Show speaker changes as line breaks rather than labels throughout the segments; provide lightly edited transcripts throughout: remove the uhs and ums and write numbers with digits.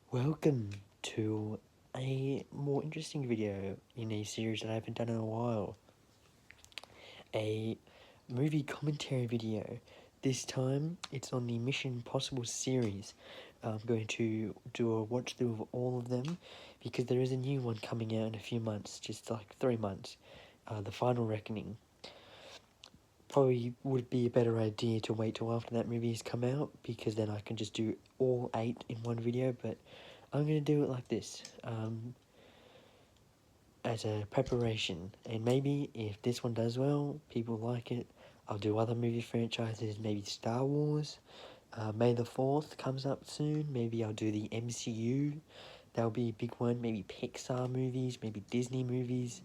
Welcome to a more interesting video in a series that I haven't done in a while. A movie commentary video. This time it's on the Mission Impossible series. I'm going to do a watch through of all of them because there is a new one coming out in a few months, just like 3 months. The Final Reckoning. Probably would be a better idea to wait till after that movie has come out because then I can just do all 8 in one video, but I'm going to do it like this, as a preparation, and maybe if this one does well, people like it, I'll do other movie franchises, maybe Star Wars, May the 4th comes up soon, maybe I'll do the MCU, that'll be a big one, maybe Pixar movies, maybe Disney movies,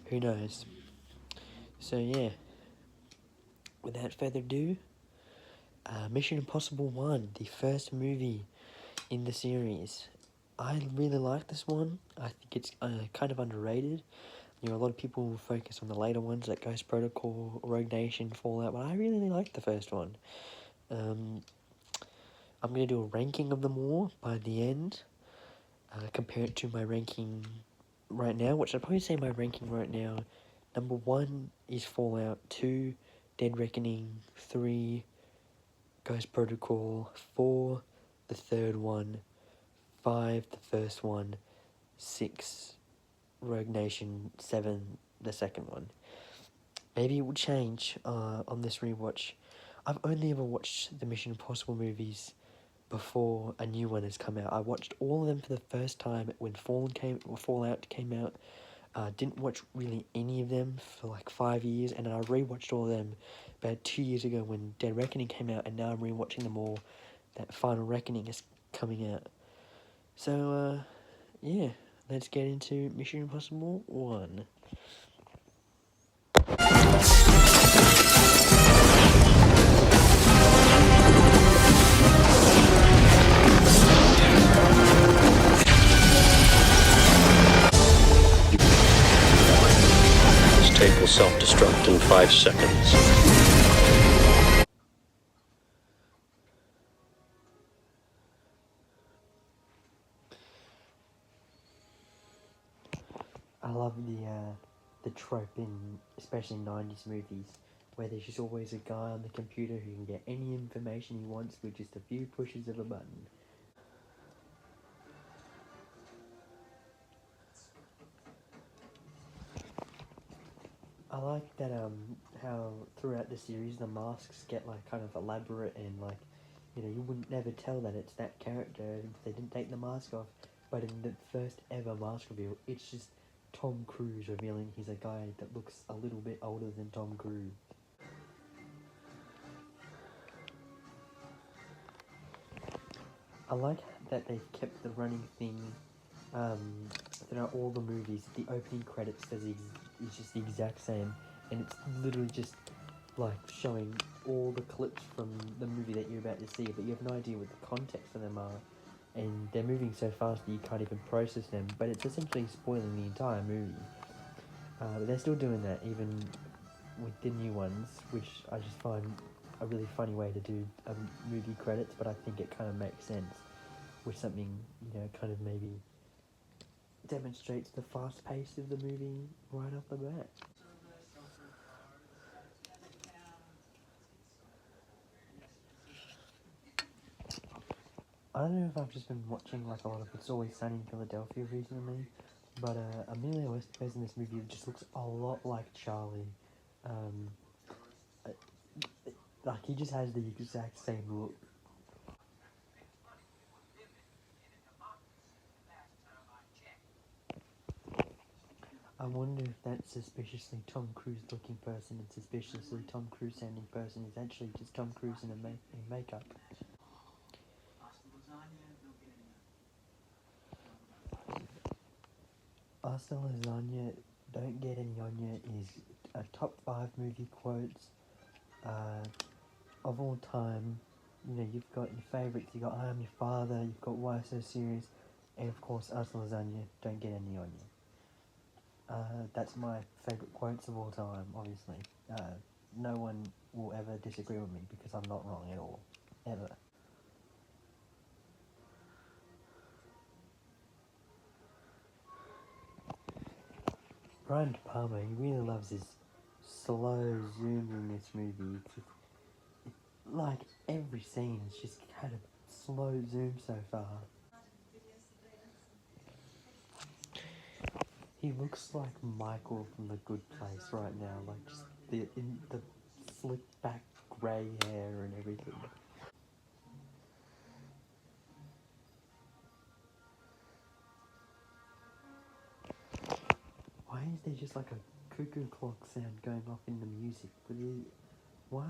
who knows. So yeah, without further ado, Mission Impossible 1, the first movie in the series. I really like this one. I think it's kind of underrated. You know, a lot of people focus on the later ones like Ghost Protocol, Rogue Nation, Fallout, but I really like the first one. I'm going to do a ranking of them all by the end, compare it to my ranking right now, which I'd probably say my ranking right now. Number 1 is Fallout, 2, Dead Reckoning, 3, Ghost Protocol, 4, the third one, 5, the first one, 6, Rogue Nation, 7, the second one. Maybe it will change on this rewatch. I've only ever watched the Mission Impossible movies before a new one has come out. I watched all of them for the first time when Fallout came out. Didn't watch really any of them for like 5 years, and then I rewatched all of them about 2 years ago when Dead Reckoning came out, and now I'm rewatching them all. That Final Reckoning is coming out. So, yeah, let's get into Mission Impossible 1.
This tape will self-destruct in 5 seconds.
I love the trope in especially 90s movies where there's just always a guy on the computer who can get any information he wants with just a few pushes of a button. I like that how throughout the series the masks get like kind of elaborate and like, you know, you wouldn't never tell that it's that character if they didn't take the mask off. But in the first ever mask reveal, it's just Tom Cruise revealing he's a guy that looks a little bit older than Tom Cruise. I like that they've kept the running thing throughout all the movies. The opening credits is just the exact same, and it's literally just like showing all the clips from the movie that you're about to see, but you have no idea what the context of them are, and they're moving so fast that you can't even process them, but it's essentially spoiling the entire movie. But they're still doing that even with the new ones, which I just find a really funny way to do movie credits, but I think it kind of makes sense with something, you know, kind of maybe demonstrates the fast pace of the movie right off the bat. I don't know if I've just been watching like a lot of It's Always Sunny in Philadelphia recently, but Emilio Estevez in this movie just looks a lot like Charlie. Uh, like he just has the exact same look. I wonder if that suspiciously Tom Cruise looking person and suspiciously Tom Cruise sounding person is actually just Tom Cruise in makeup. Hasta Lasagna, Don't Get Any Anya is a top 5 movie quotes of all time. You know, you've got your favourites, you've got I Am Your Father, you've got Why So Serious, and of course Hasta Lasagna, Don't Get Any Anya. That's my favourite quotes of all time, obviously. No one will ever disagree with me because I'm not wrong at all. Ever. Brian De Palma, he really loves his slow zoom in this movie. Like every scene is just kind of slow zoom so far. He looks like Michael from The Good Place right now, like just the slicked back grey hair and everything. Why is there just like a cuckoo clock sound going off in the music? Why?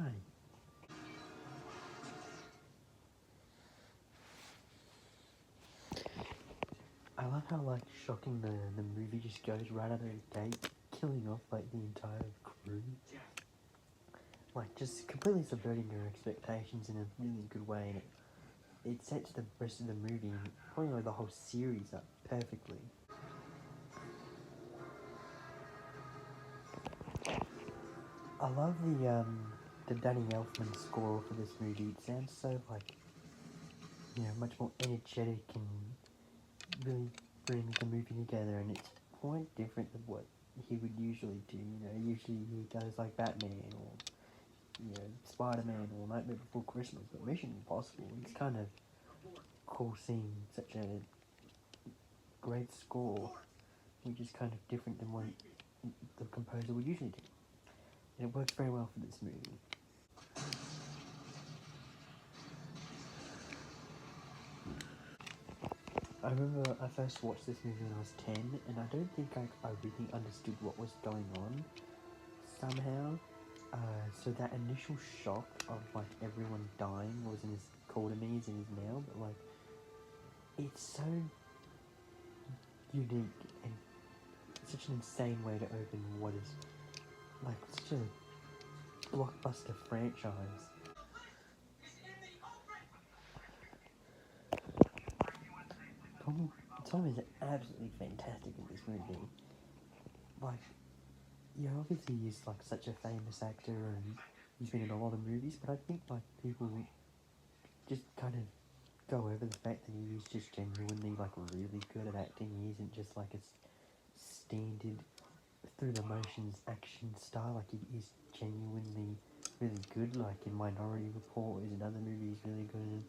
I love how like shocking the movie just goes right out of the gate, killing off like the entire crew. Like just completely subverting your expectations in a really good way, and it sets the rest of the movie and probably like the whole series up perfectly. I love the Danny Elfman score for this movie. It sounds so like, you know, much more energetic and really brings the movie together, and it's quite different than what he would usually do. You know, usually he does like Batman or, you know, Spider-Man or Nightmare Before Christmas, but Mission Impossible, it's kind of cool seeing such a great score, which is kind of different than what the composer would usually do. And it works very well for this movie. I remember I first watched this movie when I was 10, and I don't think I really understood what was going on somehow. So that initial shock of like everyone dying wasn't as cool to me as it is now, but like it's so unique and such an insane way to open what is like such a blockbuster franchise. Tom is absolutely fantastic in this movie. Like, yeah, obviously he's like such a famous actor and he's been in a lot of movies, but I think like people just kind of go over the fact that he is just genuinely like really good at acting. He isn't just like a standard through the motions action star. Like he is genuinely really good. Like in Minority Report is another movie he's really good in,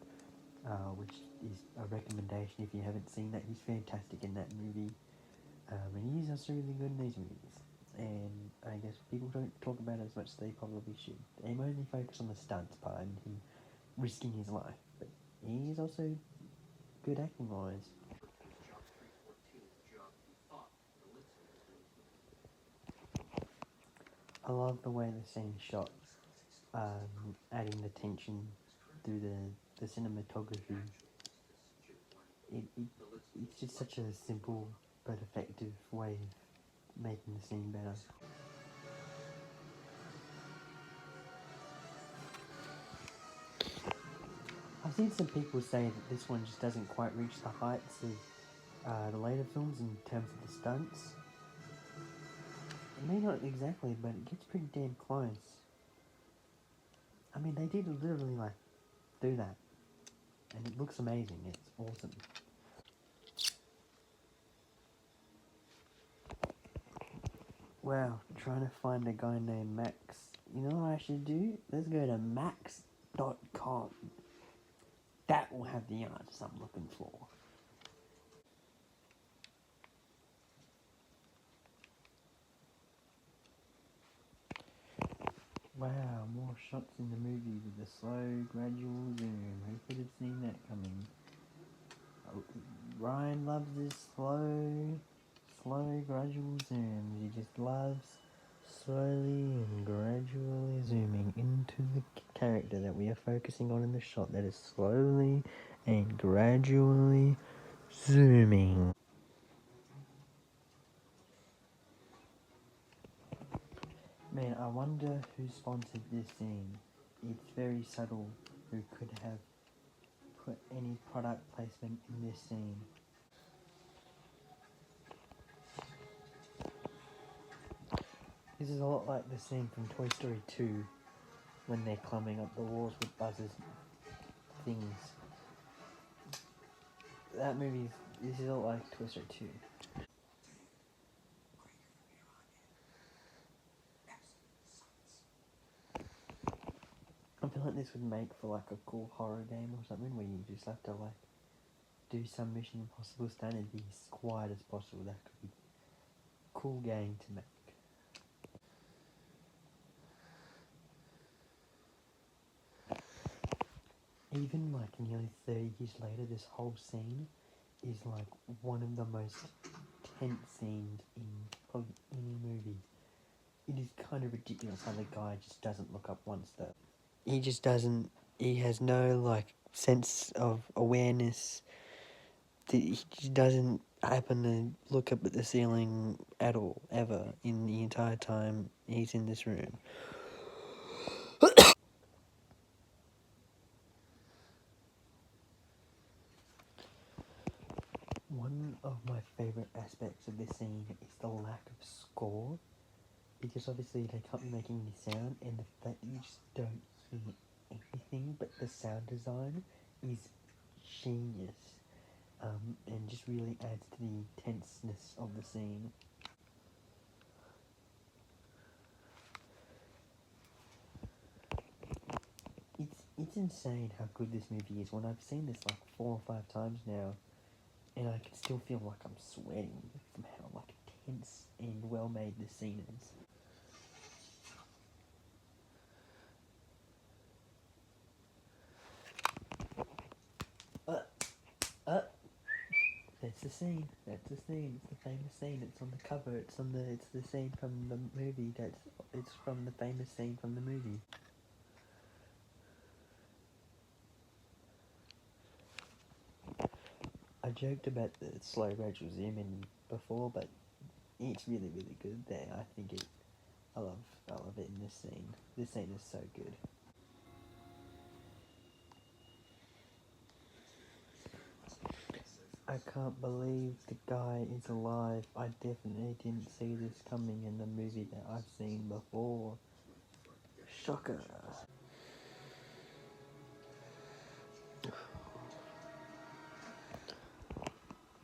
which is a recommendation if you haven't seen that. He's fantastic in that movie, and he's also really good in these movies. And I guess people don't talk about it as much as they probably should. They only focus on the stunts part and him risking his life, but he is also good acting wise. I love the way the scene's shot, adding the tension through the cinematography. It's just such a simple but effective way of making the scene better. I've seen some people say that this one just doesn't quite reach the heights of the later films in terms of the stunts. It may not exactly, but it gets pretty damn close. I mean, they did literally like do that, and it looks amazing. It's awesome. Wow, trying to find a guy named Max. You know what I should do? Let's go to max.com. That will have the answers I'm looking for. Wow, more shots in the movie with a slow, gradual zoom. Who could have seen that coming? Oh, Ryan loves this slow, gradual zooms. He just loves slowly and gradually zooming into the character that we are focusing on in the shot. That is slowly and gradually zooming. Man, I wonder who sponsored this scene. It's very subtle. Who could have put any product placement in this scene? This is a lot like the scene from Toy Story 2 when they're climbing up the walls with Buzz's things. This is a lot like Toy Story 2. feel like this would make for like a cool horror game or something where you just have to like do some Mission Impossible stuff and be as quiet as possible. That could be a cool game to make. Even like nearly 30 years later, this whole scene is like one of the most tense scenes in probably any movie. It is kind of ridiculous how the guy just doesn't look up once though. He just doesn't, he has no like sense of awareness. He just doesn't happen to look up at the ceiling at all, ever, in the entire time he's in this room. One of my favourite aspects of this scene is the lack of score, because obviously they can't be making any sound, and the fact that you just don't hear anything but the sound design is genius, and just really adds to the tenseness of the scene. It's insane how good this movie is. When I've seen this like 4 or 5 times now, and I can still feel like I'm sweating from how like tense and well made this scene is. That's the scene. That's the scene. It's the famous scene. It's on the cover. It's the scene from the movie. It's from the famous scene from the movie. I joked about the slow gradual zoom in before, but it's really good there. I love it in this scene. This scene is so good. I can't believe the guy is alive. I definitely didn't see this coming in the movie that I've seen before. Shocker.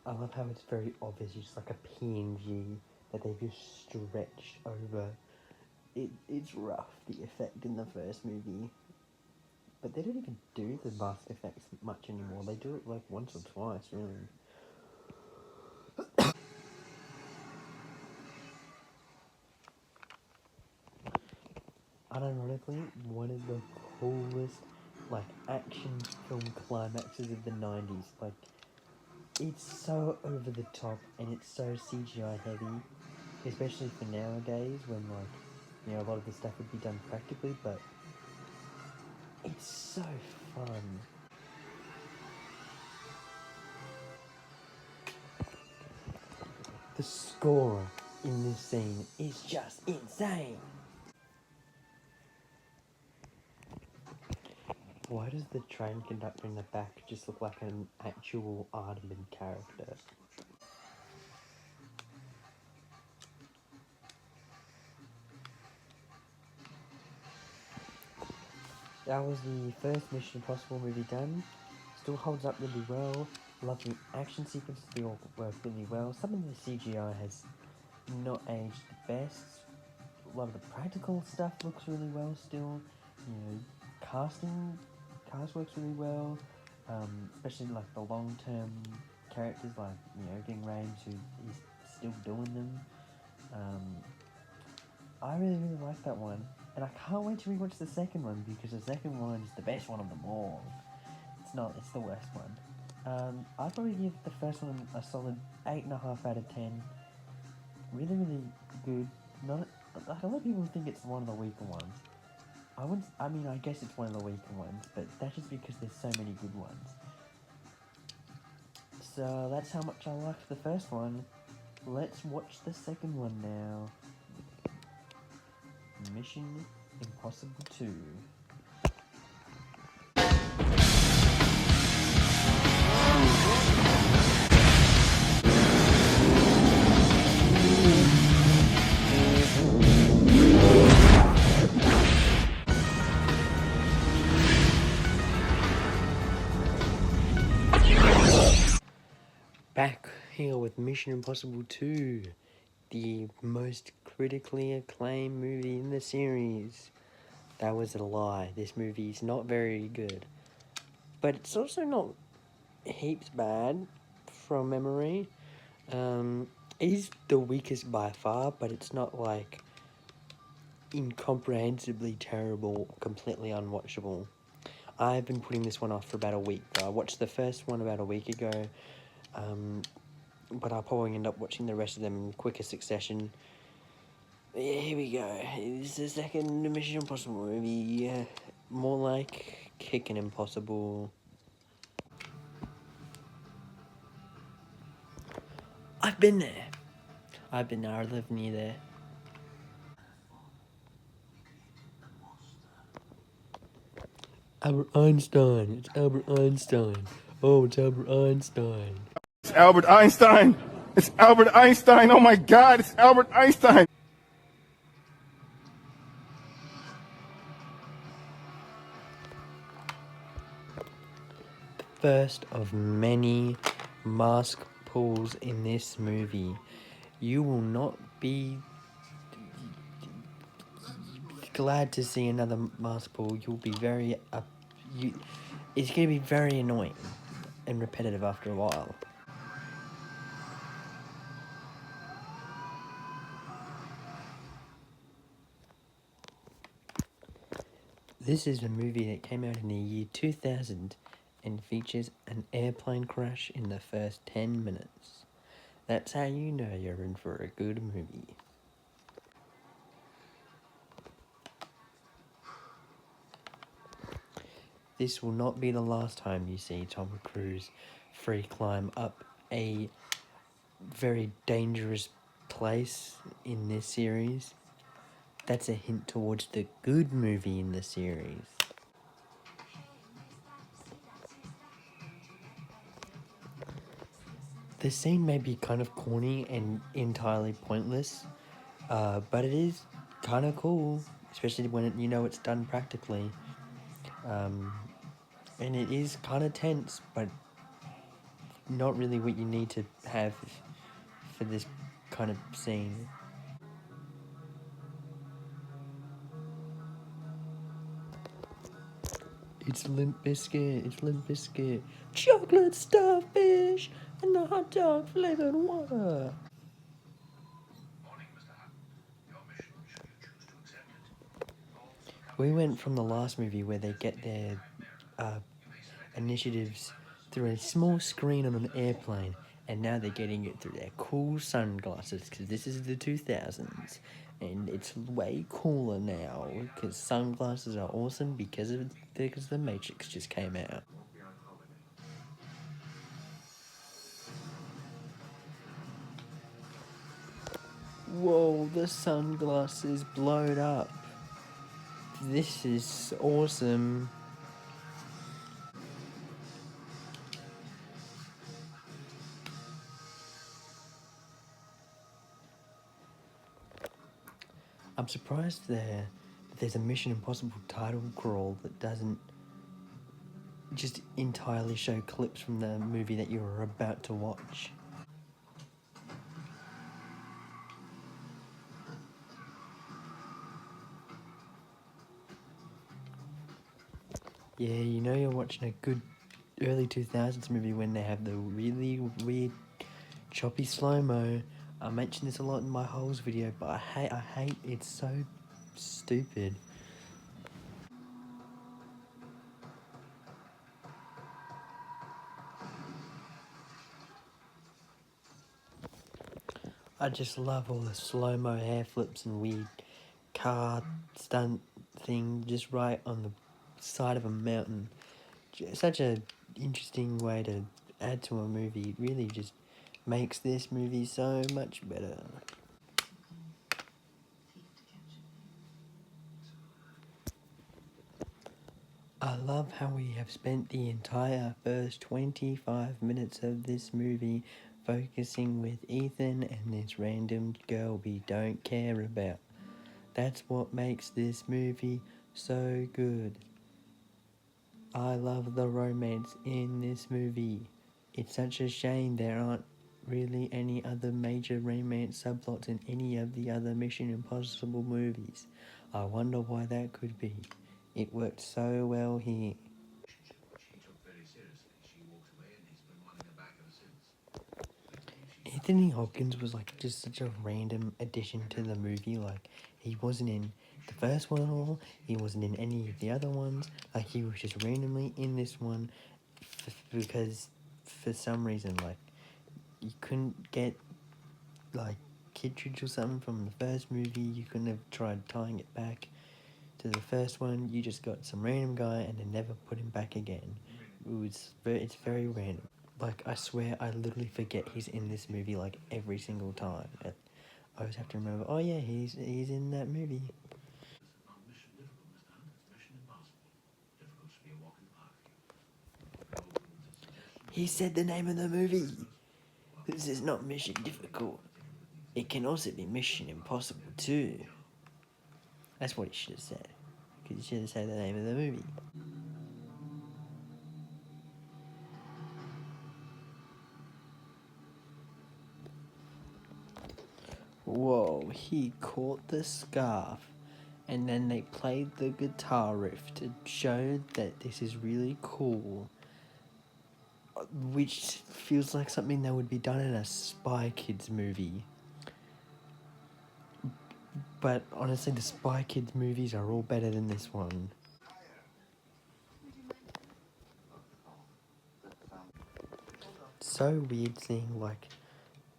I love how it's very obvious, just like a PNG that they've just stretched over. It's rough, the effect in the first movie. But they don't even do the mask effects much anymore. They do it like once or twice, really. Unironically, one of the coolest, like, action film climaxes of the 90s. Like, it's so over the top and it's so CGI heavy, especially for nowadays when, like, you know, a lot of the stuff would be done practically, but it's so fun. The score in this scene is just insane. Why does the train conductor in the back just look like an actual Aardman character? That was the first Mission Impossible movie done. Still holds up really well. Love the action sequences, they all work really well. Some of the CGI has not aged the best. A lot of the practical stuff looks really well still. You know, cast works really well. Especially like the long-term characters like, you know, Ving Rhames, who is still doing them. I really like that one. And I can't wait to rewatch the second one, because the second one is the best one of them all. It's the worst one. I'd probably give the first one a solid 8.5 out of 10. Really good. Not like a lot of people think it's one of the weaker ones. I guess it's one of the weaker ones, but that's just because there's so many good ones. So that's how much I liked the first one. Let's watch the second one now. Mission Impossible 2. Back here with Mission Impossible 2, the most critically acclaimed movie in the series. That was a lie. This movie is not very good. But it's also not heaps bad from memory. It is the weakest by far, but it's not like incomprehensibly terrible, completely unwatchable. I've been putting this one off for about a week. I watched the first one about a week ago, but I'll probably end up watching the rest of them in quicker succession. Yeah, here we go. It's the second Mission Impossible movie. More like Kickin' Impossible. I've been there. I live near there. Albert Einstein. It's Albert Einstein. Oh, it's Albert Einstein.
It's Albert Einstein. It's Albert Einstein. Oh my God, it's Albert Einstein.
First of many mask pulls in this movie. You will not be glad to see another mask pull. You'll be very it's going to be very annoying and repetitive after a while. This is a movie that came out in the year 2000 and features an airplane crash in the first 10 minutes. That's how you know you're in for a good movie. This will not be the last time you see Tom Cruise free climb up a very dangerous place in this series. That's a hint towards the good movie in the series. The scene may be kind of corny and entirely pointless, but it is kind of cool, especially when it's done practically. And it is kind of tense, but not really what you need to have for this kind of scene. It's Limp Bizkit, chocolate starfish, and the hot dog flavored water. We went from the last movie where they get their initiatives through a small screen on an airplane, and now they're getting it through their cool sunglasses, because this is the 2000s, and it's way cooler now, because sunglasses are awesome because The Matrix just came out. Whoa, the sunglasses blowed up. This is awesome. I'm surprised there's a Mission Impossible title crawl that doesn't just entirely show clips from the movie that you were about to watch. Yeah, you're watching a good early 2000s movie when they have the really weird choppy slow-mo. I mentioned this a lot in my Holes video, but I hate it's so stupid. I just love all the slow-mo hair flips and weird car stunt thing just right on the side of a mountain. Such a interesting way to add to a movie. It really just makes this movie so much better. I love how we have spent the entire first 25 minutes of this movie focusing with Ethan and this random girl we don't care about. That's what makes this movie so good. I love the romance in this movie. It's such a shame there aren't really any other major romance subplots in any of the other Mission Impossible movies. I wonder why that could be. It worked so well here. Anthony Hopkins was like just such a random addition to the movie. Like, he wasn't in the first one at all. He wasn't in any of the other ones. Like, he was just randomly in this one because for some reason, like, you couldn't get like Kittredge or something from the first movie. You couldn't have tried tying it back to the first one. You just got some random guy and then never put him back again. It's very random. Like, I swear I literally forget he's in this movie like every single time. I always have to remember, oh yeah, he's in that movie. He said the name of the movie. This is not Mission Difficult. It can also be Mission Impossible too. That's what he should have said. Because he should have said the name of the movie. Whoa, he caught the scarf. And then they played the guitar riff to show that this is really cool. Which feels like something that would be done in a Spy Kids movie. But honestly, the Spy Kids movies are all better than this one. So weird seeing like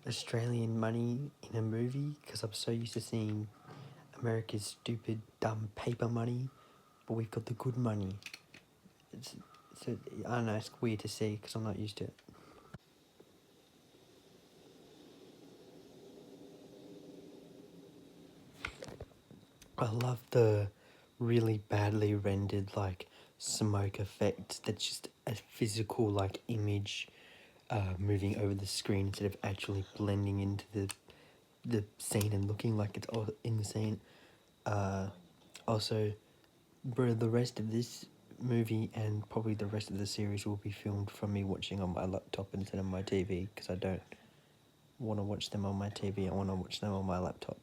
Australian money in a movie because I'm so used to seeing America's stupid, dumb paper money, but we've got the good money. So I don't know, it's weird to see because I'm not used to it. I love the really badly rendered like smoke effect that's just a physical like image moving over the screen instead of actually blending into the scene and looking like it's all in the scene. Also, bro, the rest of this movie and probably the rest of the series will be filmed from me watching on my laptop instead of my TV because I don't want to watch them on my TV. I want to watch them on my laptop.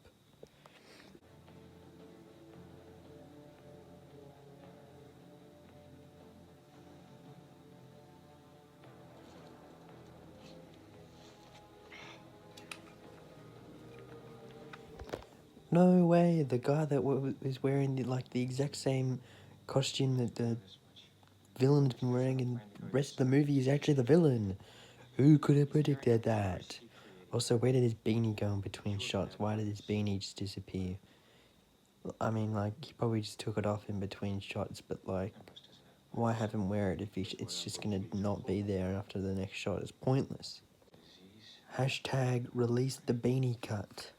No way! The guy that was wearing the exact same costume that the villain's been wearing in the rest of the movie is actually the villain. Who could have predicted that? Also, where did his beanie go in between shots? Why did his beanie just disappear? I mean, like, he probably just took it off in between shots, but, like, why have him wear it if it's just gonna not be there after the next shot? It's pointless. Hashtag release the beanie cut.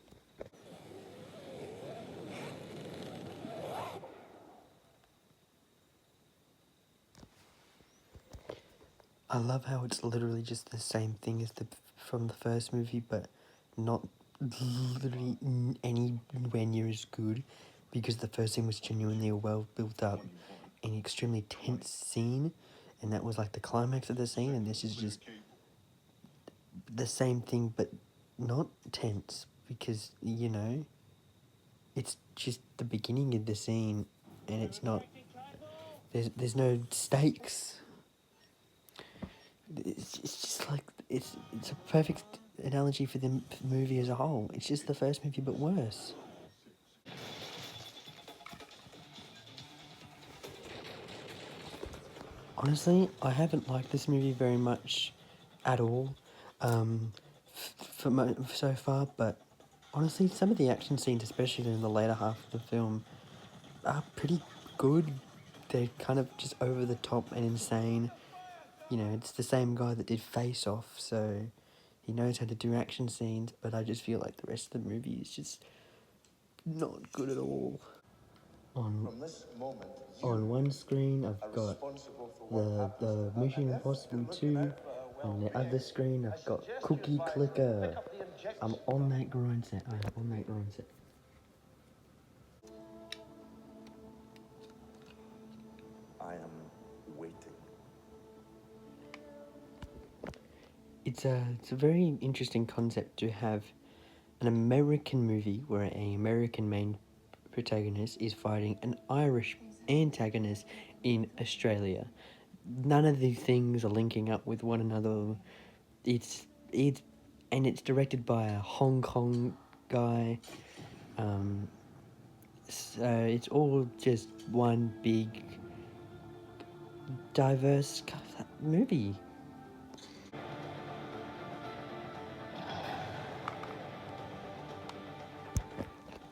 I love how it's literally just the same thing as from the first movie, but not literally anywhere near as good, because the first thing was genuinely a well built up and extremely tense scene, and that was like the climax of the scene, and this is just the same thing but not tense because it's just the beginning of the scene, and it's not. There's no stakes. It's just like it's a perfect analogy for the movie as a whole. It's just the first movie but worse. Honestly, I haven't liked this movie very much at all so far, but honestly, some of the action scenes, especially in the later half of the film, are pretty good. They're kind of just over the top and insane. It's the same guy that did Face Off, so he knows how to do action scenes, but I just feel like the rest of the movie is just not good at all. On one screen, I've got the Mission Impossible 2. On the other screen, I've got Cookie Clicker. I'm on that grind set. I am on that grind set.
I am waiting.
It's a very interesting concept to have an American movie where an American main protagonist is fighting an Irish antagonist in Australia. None of these things are linking up with one another. It's directed by a Hong Kong guy. So it's all just one big diverse movie.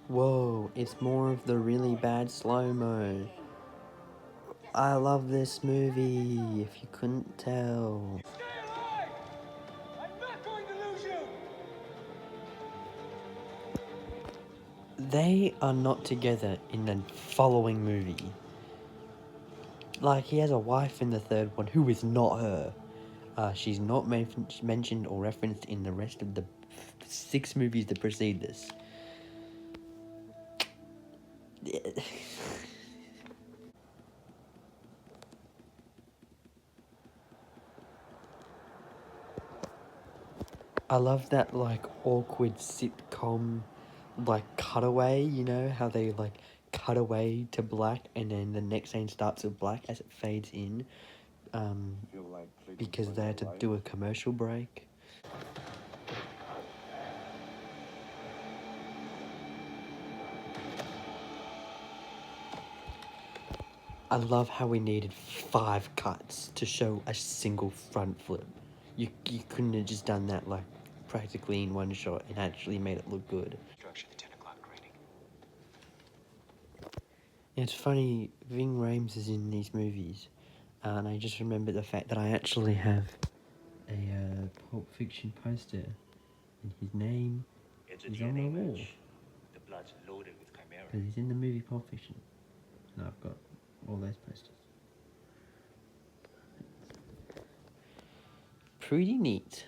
Whoa, it's more of the really bad slow-mo. I love this movie, if you couldn't tell.
Stay alive! I'm not going to lose you!
They are not together in the following movie. Like, he has a wife in the third one who is not her. She's not mentioned or referenced in the rest of the 6 movies that precede this. I love that, like, awkward sitcom, like, cutaway, you know, how they, like, cut away to black and then the next scene starts with black as it fades in, because they had to do a commercial break. I love how we needed 5 cuts to show a single front flip. You couldn't have just done that, like, practically in one shot and actually made it look good.
Structure the 10 o'clock grading.
It's funny, Ving Rhames is in these movies, and I just remember the fact that I actually have a Pulp Fiction poster, and his name
It's a
is on
DNA
my wall,
match. The blood's loaded with chimera.
because he's in the movie Pulp Fiction, and I've got all those posters. Pretty neat.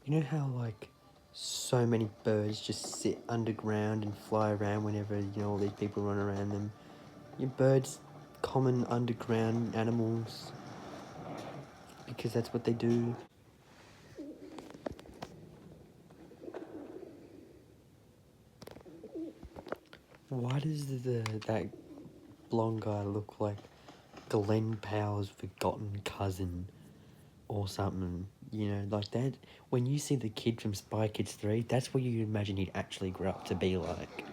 You know how, like, so many birds just sit underground and fly around whenever, you know, all these people run around them? Your birds, common underground animals, because that's what they do. Why does that blonde guy look like Glenn Powell's forgotten cousin or something? You know, like that. When you see the kid from Spy Kids 3, that's what you imagine he'd actually grow up to be like.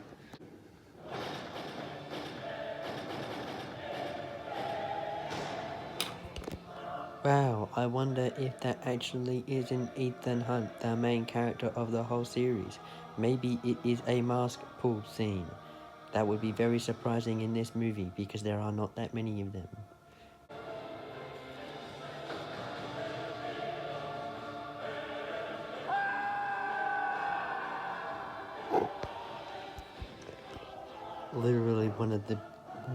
Wow, I wonder if that actually isn't Ethan Hunt, the main character of the whole series. Maybe it is a mask pull scene. That would be very surprising in this movie because there are not that many of them. Literally one of the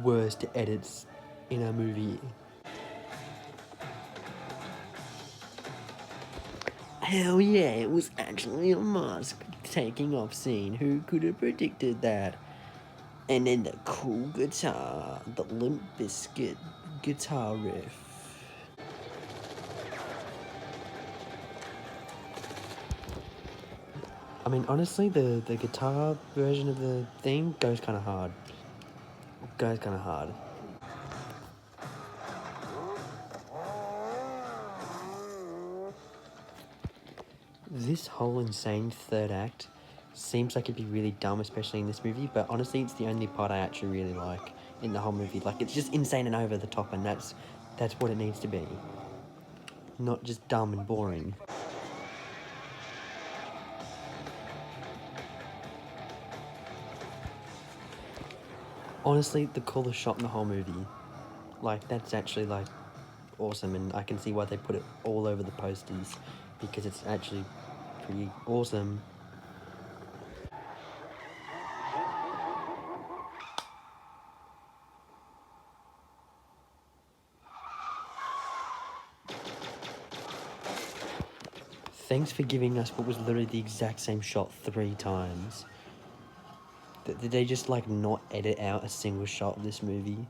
worst edits in a movie. Hell yeah, it was actually a mask taking off scene. Who could have predicted that? And then the cool guitar, the Limp Bizkit guitar riff. I mean, honestly, the guitar version of the theme goes kind of hard. This whole insane third act seems like it'd be really dumb, especially in this movie, but honestly, it's the only part I actually really like in the whole movie. Like, it's just insane and over the top, and that's what it needs to be. Not just dumb and boring. Honestly, the coolest shot in the whole movie. Like, that's actually, like, awesome, and I can see why they put it all over the posters, because it's actually pretty awesome. Thanks for giving us what was literally the exact same shot 3 times. Did they just, like, not edit out a single shot of this movie?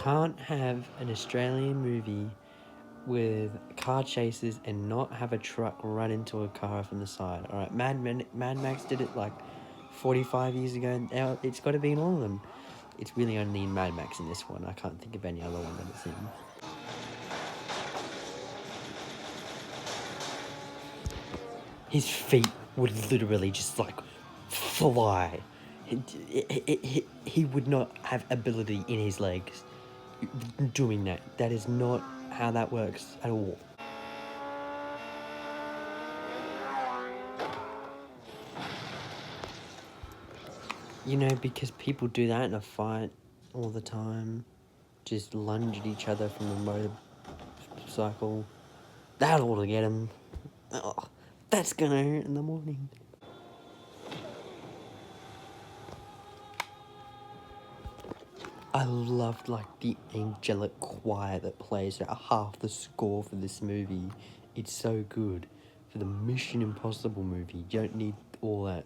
can't have an Australian movie with car chases and not have a truck run into a car from the side. All right, Mad Max did it like 45 years ago. Now it's got to be in all of them. It's really only in Mad Max in this one. I can't think of any other one that it's in. His feet would literally just like fly. He would not have ability in his legs doing that. That is not how that works at all. You know, because people do that in a fight all the time. Just lunge at each other from a motorcycle. That ought to get him. Oh, that's gonna hurt in the morning. I loved like the angelic choir that plays at half the score for this movie. It's so good. For the Mission Impossible movie, you don't need all that.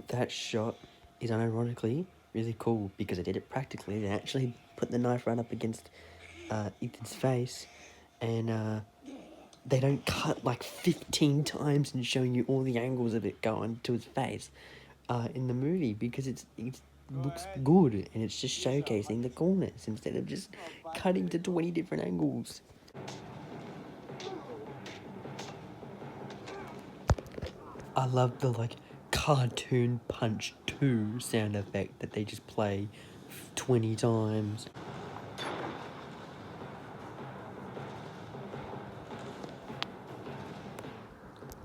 That shot is unironically really cool because they did it practically. They actually put the knife right up against Ethan's face, and they don't cut like 15 times and showing you all the angles of it going to his face in the movie, because it looks good and it's just showcasing the coolness instead of just cutting to 20 different angles. I love the like cartoon punch 2 sound effect that they just play 20 times.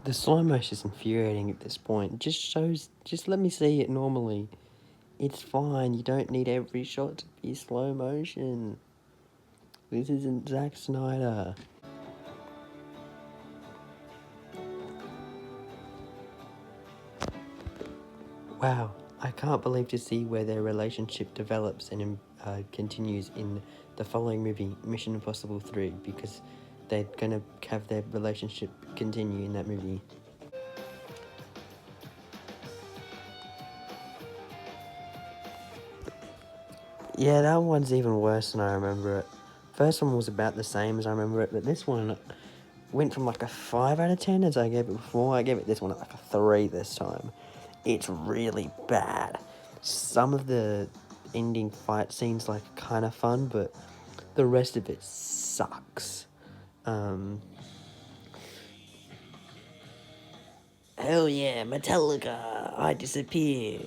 The slow motion is infuriating at this point. Just let me see it normally. It's fine, you don't need every shot to be slow motion. This isn't Zack Snyder. Wow, I can't believe to see where their relationship develops and continues in the following movie, Mission Impossible 3, because they're gonna have their relationship continue in that movie. Yeah, that one's even worse than I remember it. First one was about the same as I remember it, but this one went from like a 5 out of 10 as I gave it before. I gave it this one like a 3 this time. It's really bad. Some of the ending fight scenes like kind of fun, but the rest of it sucks. Hell yeah, Metallica, I disappear.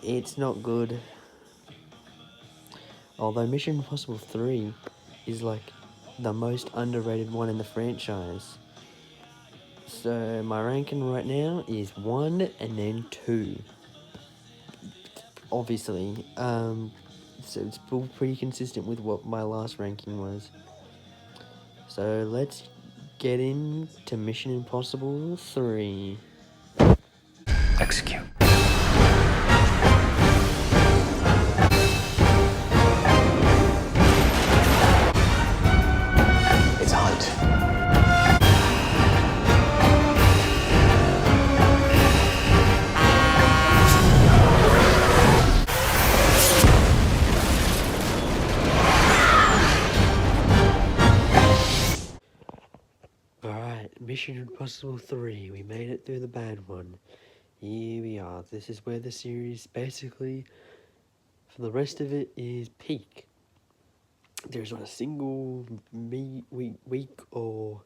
It's not good. Although Mission Impossible 3 is like the most underrated one in the franchise. So my ranking right now is 1 and then 2. Obviously. So it's pretty consistent with what my last ranking was. So let's get into Mission Impossible 3.
Execute. It's a hunt.
Alright, Mission Impossible 3. We made it through the bad one. Here we are. This is where the series basically, for the rest of it, is peak. There's not a single weak or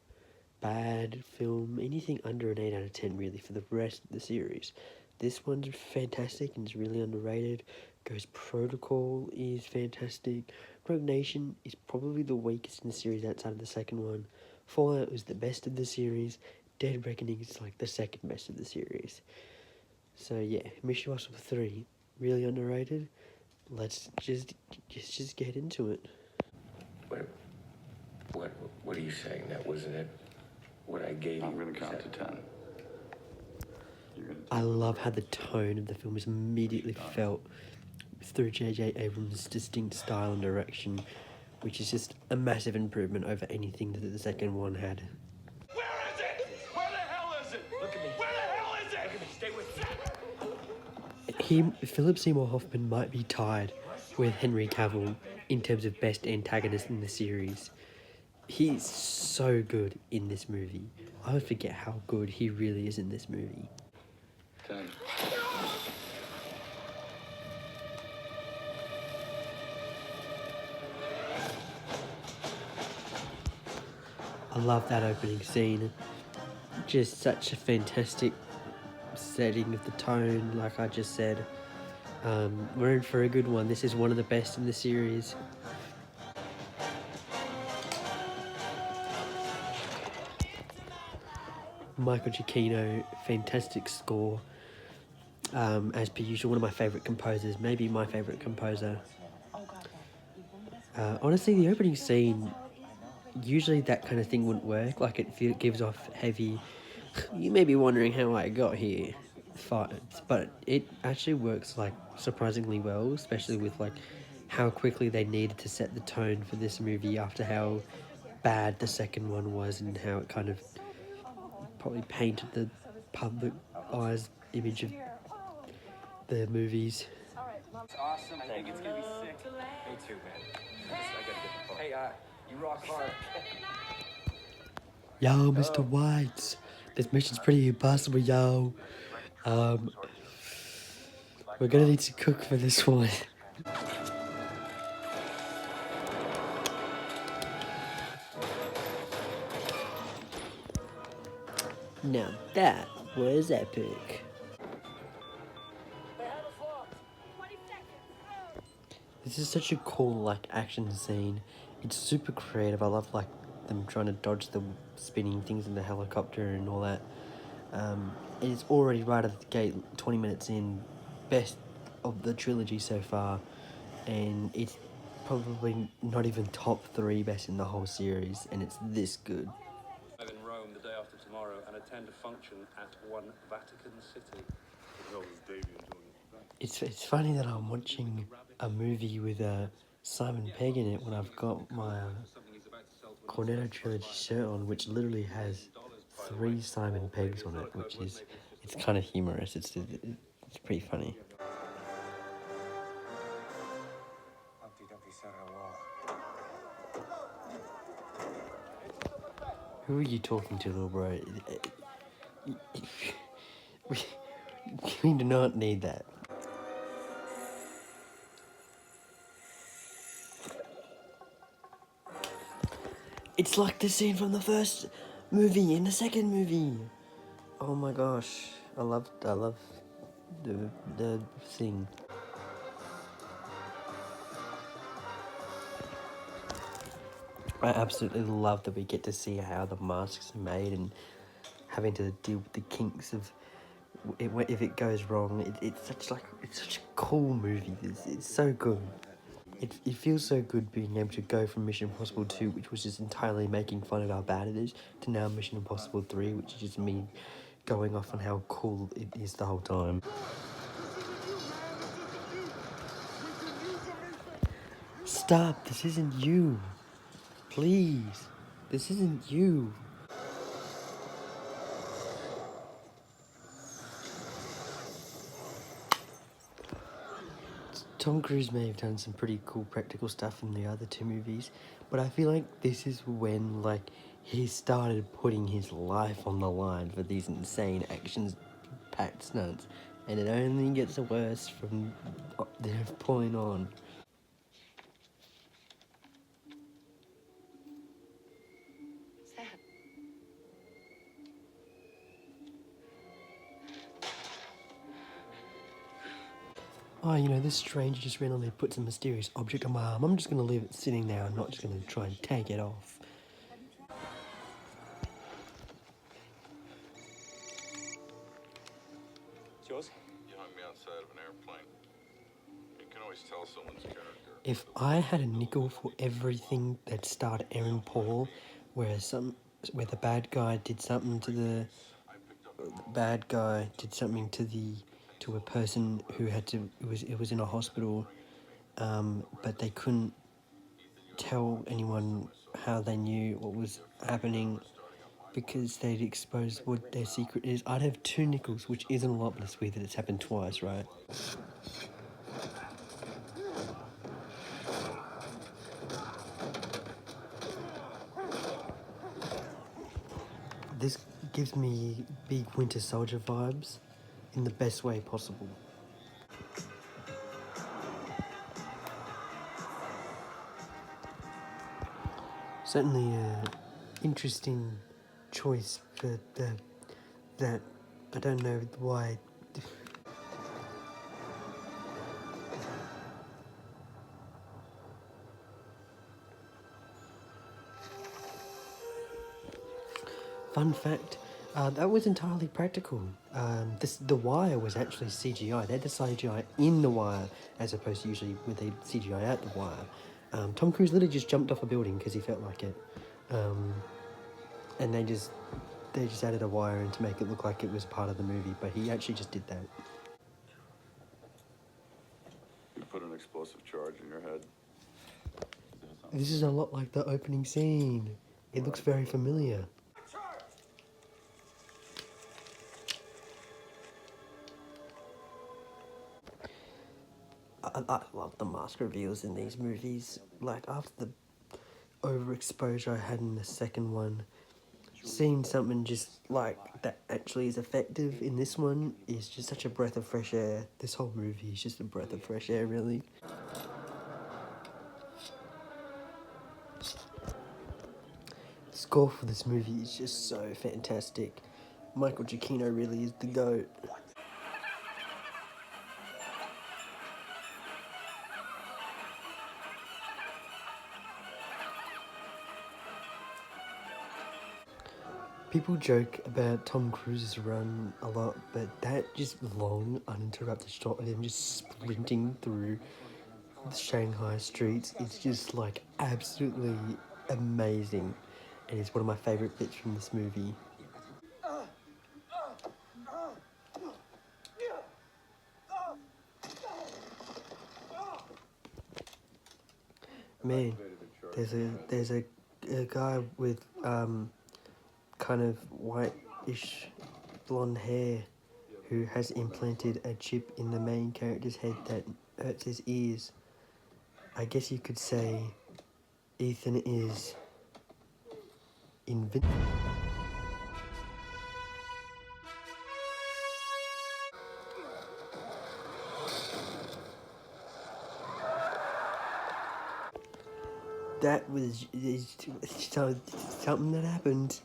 bad film, anything under an 8 out of 10 really for the rest of the series. This one's fantastic and it's really underrated. Ghost Protocol is fantastic. Rogue Nation is probably the weakest in the series outside of the second one. Fallout was the best of the series. Dead Reckoning is like the second best of the series. So yeah, Mission Impossible 3, really underrated. Let's just get into it.
What are you saying? That wasn't it? What I gave you?
I'm gonna count to 10. You're gonna
I love how the tone of the film is immediately felt through J.J. Abrams' distinct style and direction, which is just a massive improvement over anything that the second one had.
Where is it? Where the hell is it? Look at me. Where the hell is it? Look at me. Stay with me.
Philip Seymour Hoffman might be tied with Henry Cavill in terms of best antagonist in the series. He's so good in this movie. I would forget how good he really is in this movie.
Done.
I love that opening scene. Just such a fantastic setting of the tone, like I just said. We're in for a good one. This is one of the best in the series. Michael Giacchino, fantastic score. As per usual, one of my favourite composers, maybe my favourite composer. Honestly, the opening scene, usually that kind of thing wouldn't work. Like, it gives off heavy, you may be wondering how I got here farts, but it actually works, like, surprisingly well, especially with, like, how quickly they needed to set the tone for this movie after how bad the second one was and how it kind of probably painted the public eye's image of the movies.
It's awesome. I think it's gonna be sick. Me too, man. I gotta get the phone. Hey, you rock hard.
Yo, Mr. White, this mission's pretty impossible, yo. We're gonna need to cook for this one. Now that was epic. This is such a cool, like, action scene. It's super creative. I love, like, them trying to dodge the spinning things in the helicopter and all that. It's already right at the gate, 20 minutes in, best of the trilogy so far, and it's probably not even top 3 best in the whole series, and it's this good.
I'm in Rome the day after tomorrow and attend a function at One Vatican City.
It's funny that I'm watching a movie with Simon Pegg in it when I've got my Cornetto Trilogy shirt on, which literally has 3 Simon Peggs on it, which is, it's kind of humorous. It's pretty funny. Who are you talking to, little bro? We do not need that. It's like the scene from the first movie in the second movie. Oh my gosh, I love the thing. I absolutely love that we get to see how the masks are made and having to deal with the kinks of if it goes wrong. It's such a cool movie. It's so good. It feels so good being able to go from Mission Impossible 2, which was just entirely making fun of how bad it is, to now Mission Impossible 3, which is just me going off on how cool it is the whole time. Stop, this isn't you. Please, this isn't you. Tom Cruise may have done some pretty cool practical stuff in the other 2 movies, but I feel like this is when, like, he started putting his life on the line for these insane action-packed stunts, and it only gets worse from that point on. Oh, you know, this stranger just randomly puts a mysterious object on my arm. I'm just going to leave it sitting there. I'm not just going to try and take it off.
It's yours?
You hung me outside of an airplane. You can always tell someone's character.
If I had a nickel for everything that starred Aaron Paul, where the bad guy did something to the to a person who had to, it was in a hospital, but they couldn't tell anyone how they knew what was happening because they'd exposed what their secret is. I'd have 2 nickels, which isn't a lot, but it's weird that it's happened twice, right? This gives me big Winter Soldier vibes in the best way possible. Certainly a interesting choice for that. I don't know why. Fun fact, that was entirely practical. The Wire was actually CGI. They had the CGI in The Wire as opposed to usually where they CGI out The Wire. Tom Cruise literally just jumped off a building because he felt like it. And they just added a wire in to make it look like it was part of the movie, but he actually just did that.
You put an explosive charge in your head.
This is a lot like the opening scene. It looks very familiar. I love the mask reveals in these movies. Like, after the overexposure I had in the second one, seeing something just like that actually is effective in this one is just such a breath of fresh air. This whole movie is just a breath of fresh air, really. The score for this movie is just so fantastic. Michael Giacchino really is the GOAT. People joke about Tom Cruise's run a lot, but that just long, uninterrupted shot of him just sprinting through the Shanghai streets is just like absolutely amazing. And it's one of my favourite bits from this movie. Man, there's a guy with kind of whitish blonde hair who has implanted a chip in the main character's head that hurts his ears. I guess you could say Ethan is invincible. That was something that happened.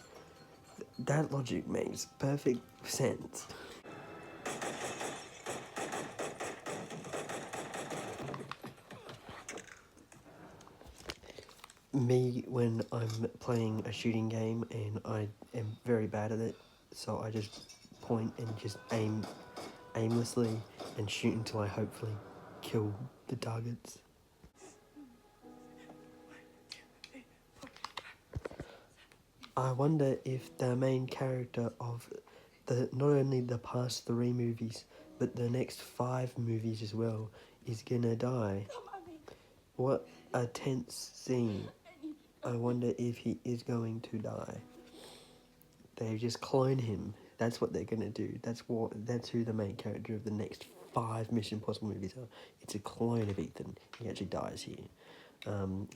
That logic makes perfect sense. Me, when I'm playing a shooting game and I am very bad at it, so I just point and just aim aimlessly and shoot until I hopefully kill the targets. I wonder if the main character of not only the past 3 movies, but the next 5 movies as well, is gonna die. What a tense scene. I wonder if he is going to die. They just clone him. That's what they're gonna do. That's who the main character of the next 5 Mission Impossible movies are. It's a clone of Ethan. He actually dies here.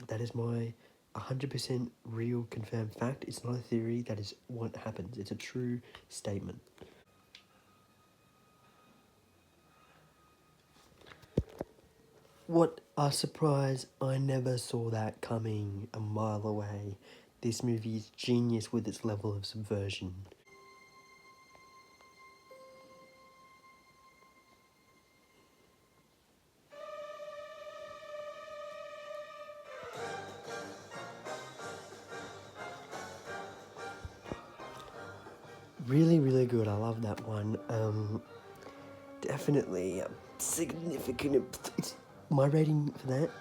That is my 100% real confirmed fact. It's not a theory. That is what happens. It's a true statement. What a surprise. I never saw that coming a mile away. This movie is genius with its level of subversion. Really, really good. I love that one. Definitely significant. My rating for that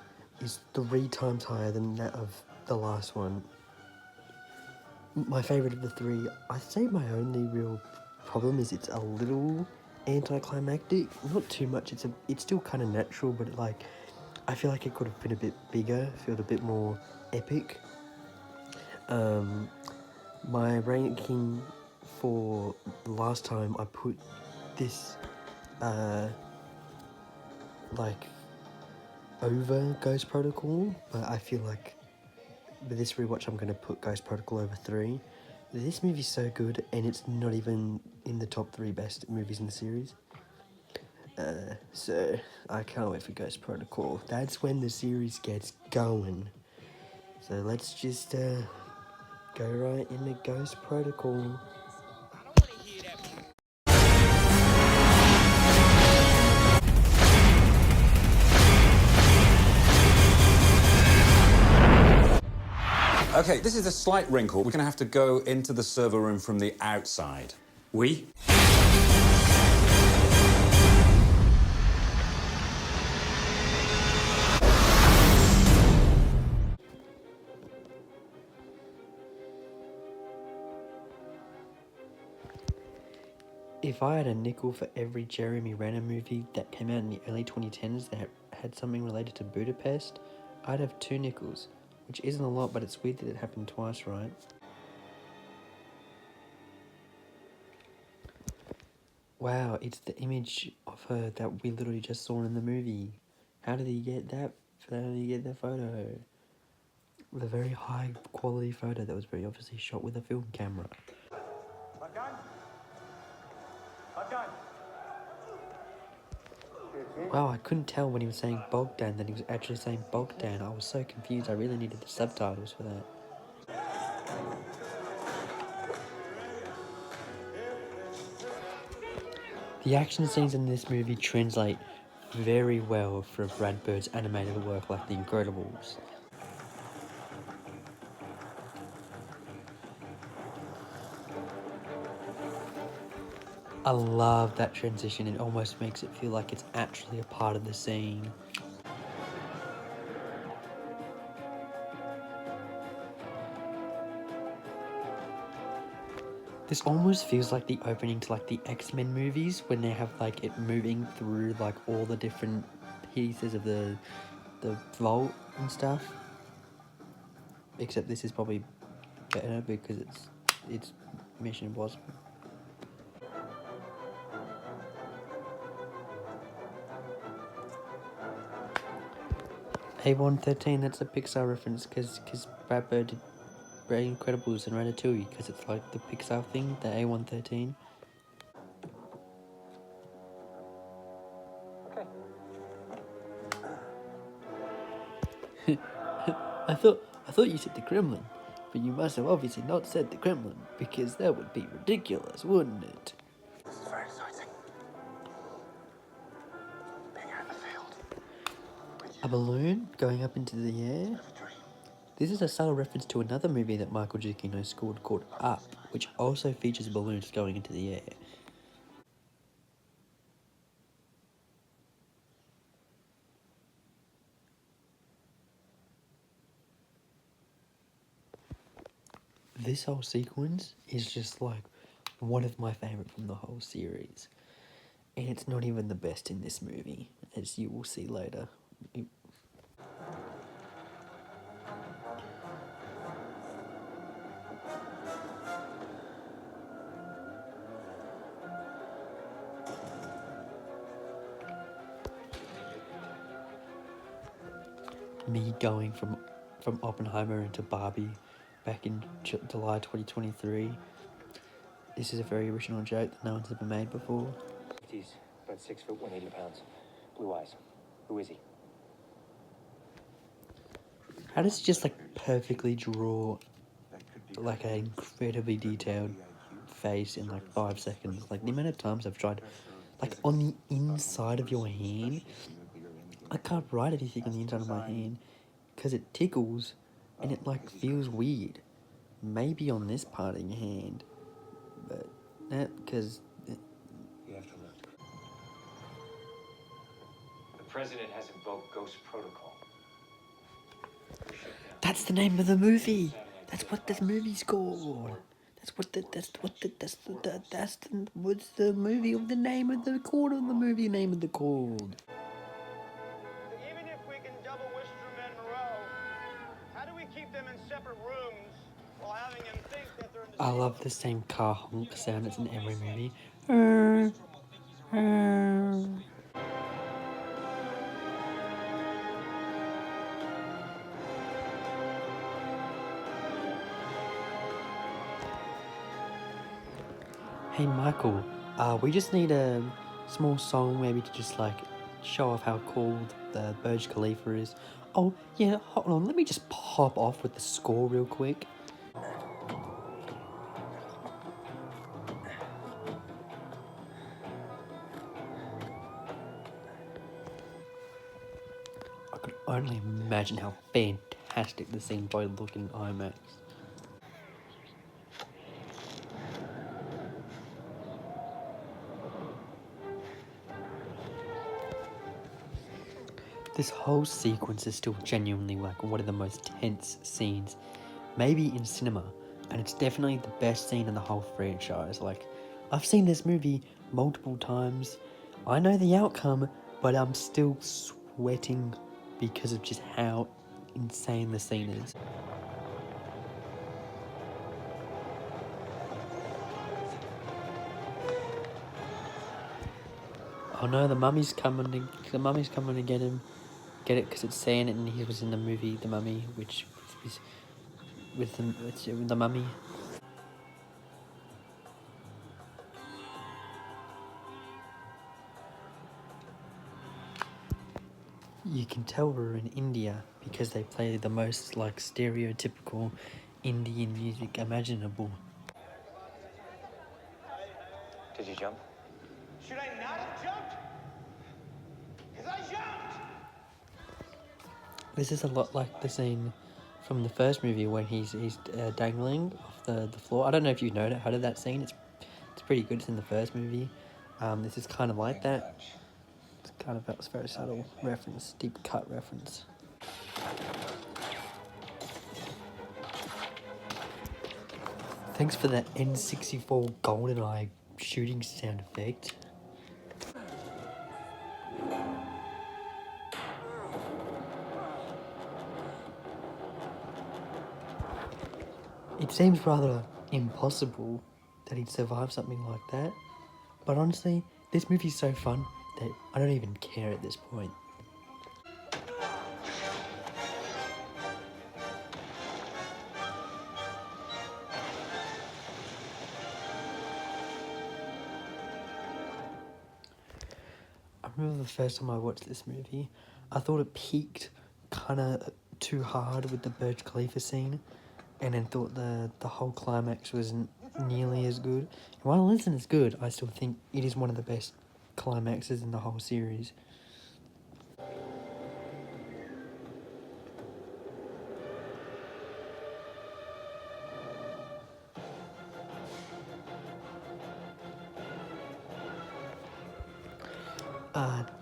is 3 times higher than that of the last one. My favourite of the 3, I'd say my only real problem is it's a little anticlimactic. Not too much. It's still kind of natural, but like I feel like it could have been a bit bigger. Felt a bit more epic. My ranking for last time I put this like over Ghost Protocol, but I feel like with this rewatch I'm going to put Ghost Protocol over 3. This movie's so good, and it's not even in the top 3 best movies in the series. So I can't wait for Ghost Protocol. That's when the series gets going. So let's just go right into Ghost Protocol.
Okay, this is a slight wrinkle. We're going to have to go into the server room from the outside.
We?
If I had a nickel for every Jeremy Renner movie that came out in the early 2010s that had something related to Budapest, I'd have 2 nickels, which isn't a lot, but it's weird that it happened twice, right? Wow, it's the image of her that we literally just saw in the movie. How did he get that? How did he get that photo? The very high quality photo that was very obviously shot with a film camera. Wow, I couldn't tell when he was saying Bogdan that he was actually saying Bogdan. I was so confused. I really needed the subtitles for that. The action scenes in this movie translate very well for Brad Bird's animated work like The Incredibles. I love that transition. It almost makes it feel like it's actually a part of the scene. This almost feels like the opening to like the X-Men movies when they have like it moving through like all the different pieces of the vault and stuff. Except this is probably better because it's Mission Impossible. A113, that's a Pixar reference because Brad Bird did Brave Incredibles and Ratatouille because it's like the Pixar thing, the A113.
Okay.
I thought you said the Kremlin, but you must have obviously not said the Kremlin because that would be ridiculous, wouldn't it?
This is very exciting. Being out in the field.
A balloon going up into the air? This is a subtle reference to another movie that Michael Giacchino scored called Up, which also features balloons going into the air. This whole sequence is just like one of my favourite from the whole series. And it's not even the best in this movie, as you will see later. Me going from Oppenheimer into Barbie back in July 2023. This is a very original joke that no one's ever made before.
He's about 6 foot, 180 pounds. Blue eyes. Who is he?
How does he just like perfectly draw like an incredibly detailed face in like 5 seconds? Like the amount of times I've tried, like on the inside of your hand, I can't write anything on the inside of my hand because it tickles and it like feels weird. Maybe on this part of your hand, but not because.
You have to look. The president has invoked Ghost Protocol.
That's the name of the movie. That's what this movie's called. What's the movie of the name of the chord of the movie name of the chord?
Even if we can double Wistrom and Moreau, how do we keep them in separate rooms while having them think that they're in the
I
same
love the same car honk sound it's in every movie. Hey Michael, we just need a small song maybe to just like show off how cool the Burj Khalifa is. Oh yeah, hold on, let me just pop off with the score real quick. I could only imagine how fantastic the scene would look in IMAX. This whole sequence is still genuinely like one of the most tense scenes, maybe in cinema, and it's definitely the best scene in the whole franchise. Like, I've seen this movie multiple times, I know the outcome, but I'm still sweating because of just how insane the scene is. Oh no, the mummy's coming to get him. Get it? Because it's saying it, and he was in the movie The Mummy, which was with the mummy. You can tell we're in India because they play the most like stereotypical Indian music imaginable.
Did you jump?
Should I not have jumped? Because I jumped!
This is a lot like the scene from the first movie when he's dangling off the floor. I don't know if you know how did that scene. It's pretty good. It's in the first movie. This is kind of like that. It's kind of a very subtle reference, deep cut reference. Thanks for that N64 GoldenEye shooting sound effect. It seems rather impossible that he'd survive something like that, but honestly, this movie's so fun that I don't even care at this point. I remember the first time I watched this movie, I thought it peaked kind of too hard with the Burj Khalifa scene, and then thought the whole climax wasn't nearly as good. And while it isn't as good, I still think it is one of the best climaxes in the whole series.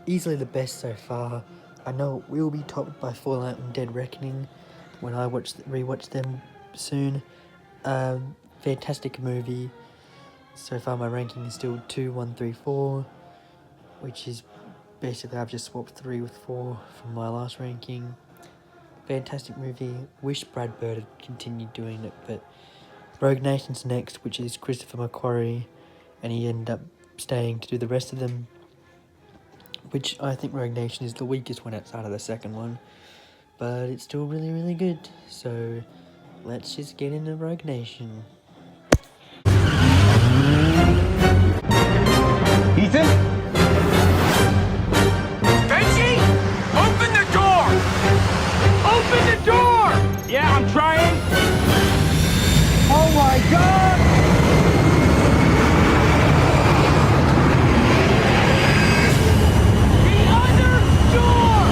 Easily the best so far. I know it will be topped by Fallout and Dead Reckoning when I rewatch them soon. Fantastic movie. So far my ranking is still 2, 1, 3, 4, which is basically I've just swapped 3 with 4 from my last ranking. Fantastic movie. Wish Brad Bird had continued doing it, but Rogue Nation's next, which is Christopher McQuarrie, and he ended up staying to do the rest of them, which I think Rogue Nation is the weakest one outside of the second one, but it's still really, really good. So let's just get into Rogue Nation.
Ethan?
Benji! Open the door! Open the door!
Yeah, I'm trying. Oh my God!
The other door!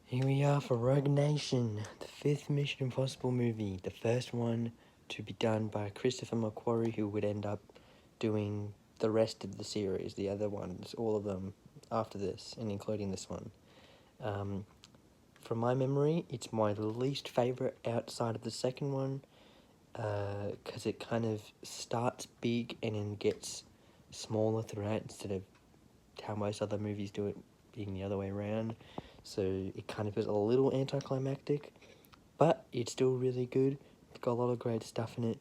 Here we are for Rogue Nation, the 5th Mission Impossible movie, the first one to be done by Christopher McQuarrie, who would end up doing the rest of the series, the other ones, all of them after this, and including this one. from my memory, it's my least favourite outside of the second one, because it kind of starts big and then gets smaller throughout instead of how most other movies do it, being the other way around. So it kind of feels a little anticlimactic, but it's still really good. It's got a lot of great stuff in it.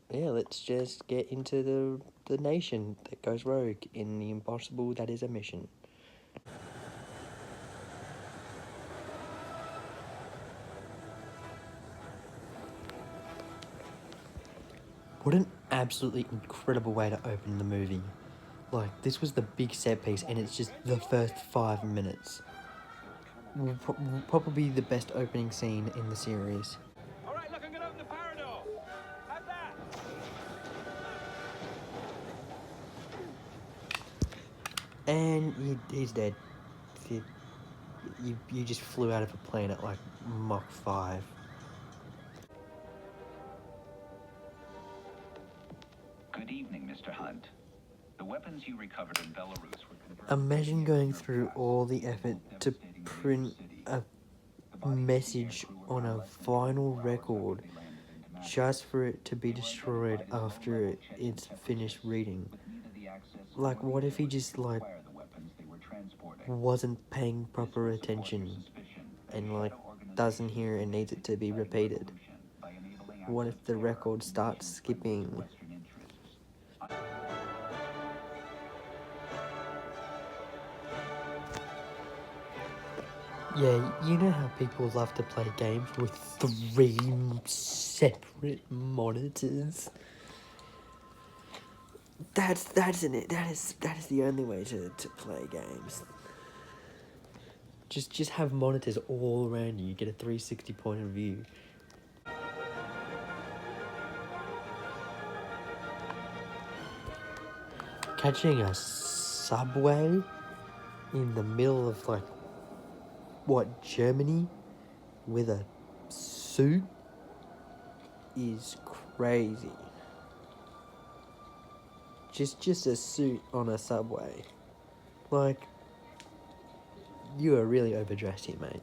Yeah, let's just get into the nation that goes rogue in the impossible that is a mission. What an absolutely incredible way to open the movie. Like, this was the big set piece, and it's just the first 5 minutes. Probably the best opening scene in the series.
All right, look, I'm gonna open the power door. Have that.
And he's dead. You just flew out of a plane at like Mach 5.
Good evening, Mr. Hunt. The weapons you recovered in Belarus were converted.
Imagine going through all the effort to print a message on a vinyl record just for it to be destroyed after it's finished reading. Like, what if he just, like, wasn't paying proper attention and, like, doesn't hear and needs it to be repeated? What if the record starts skipping? Yeah, you know how people love to play games with 3 separate monitors? That's in it. That is the only way to play games. Just have monitors all around you. You get a 360 point of view. Catching a subway in the middle of, like, what, Germany, with a suit is crazy. Just a suit on a subway. Like, you are really overdressed here, mate.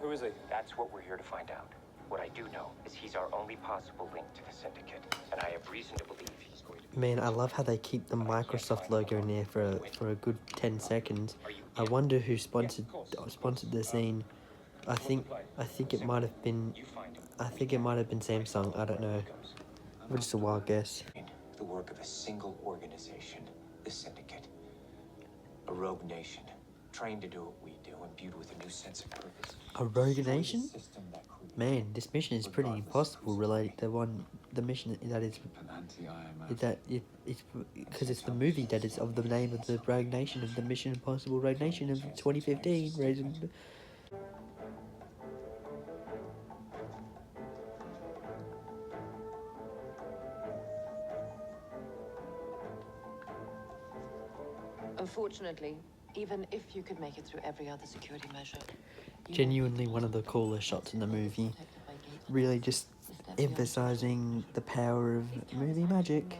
Who is he? That's what we're here to find out. What I do know is he's our only possible link to the Syndicate, and I have reason to believe he's going to be...
Man, I love how they keep the Microsoft logo in there for a good 10 seconds. I wonder who sponsored the scene. I think it might have been Samsung. I don't know. Just a wild guess.
The work of a single organization, the Syndicate. A rogue nation, trained to do what we do, imbued with a new sense of purpose.
A rogue nation? Man, this mission is pretty impossible related to the mission that is because it's the movie that is of the name of the Rogue Nation of the Mission Impossible Rogue Nation of 2015.
Unfortunately, even if you could make it through every other security measure,
Genuinely one of the coolest shots in the movie. Really just emphasizing the power of movie magic.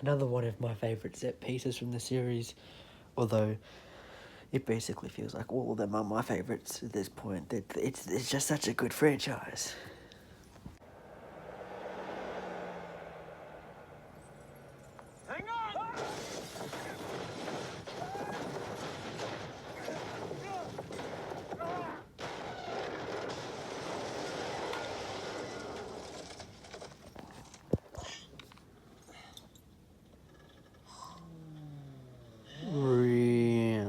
Another one of my favourite set pieces from the series, although it basically feels like all of them are my favourites at this point. It's just such a good franchise.
Hang on!
Really?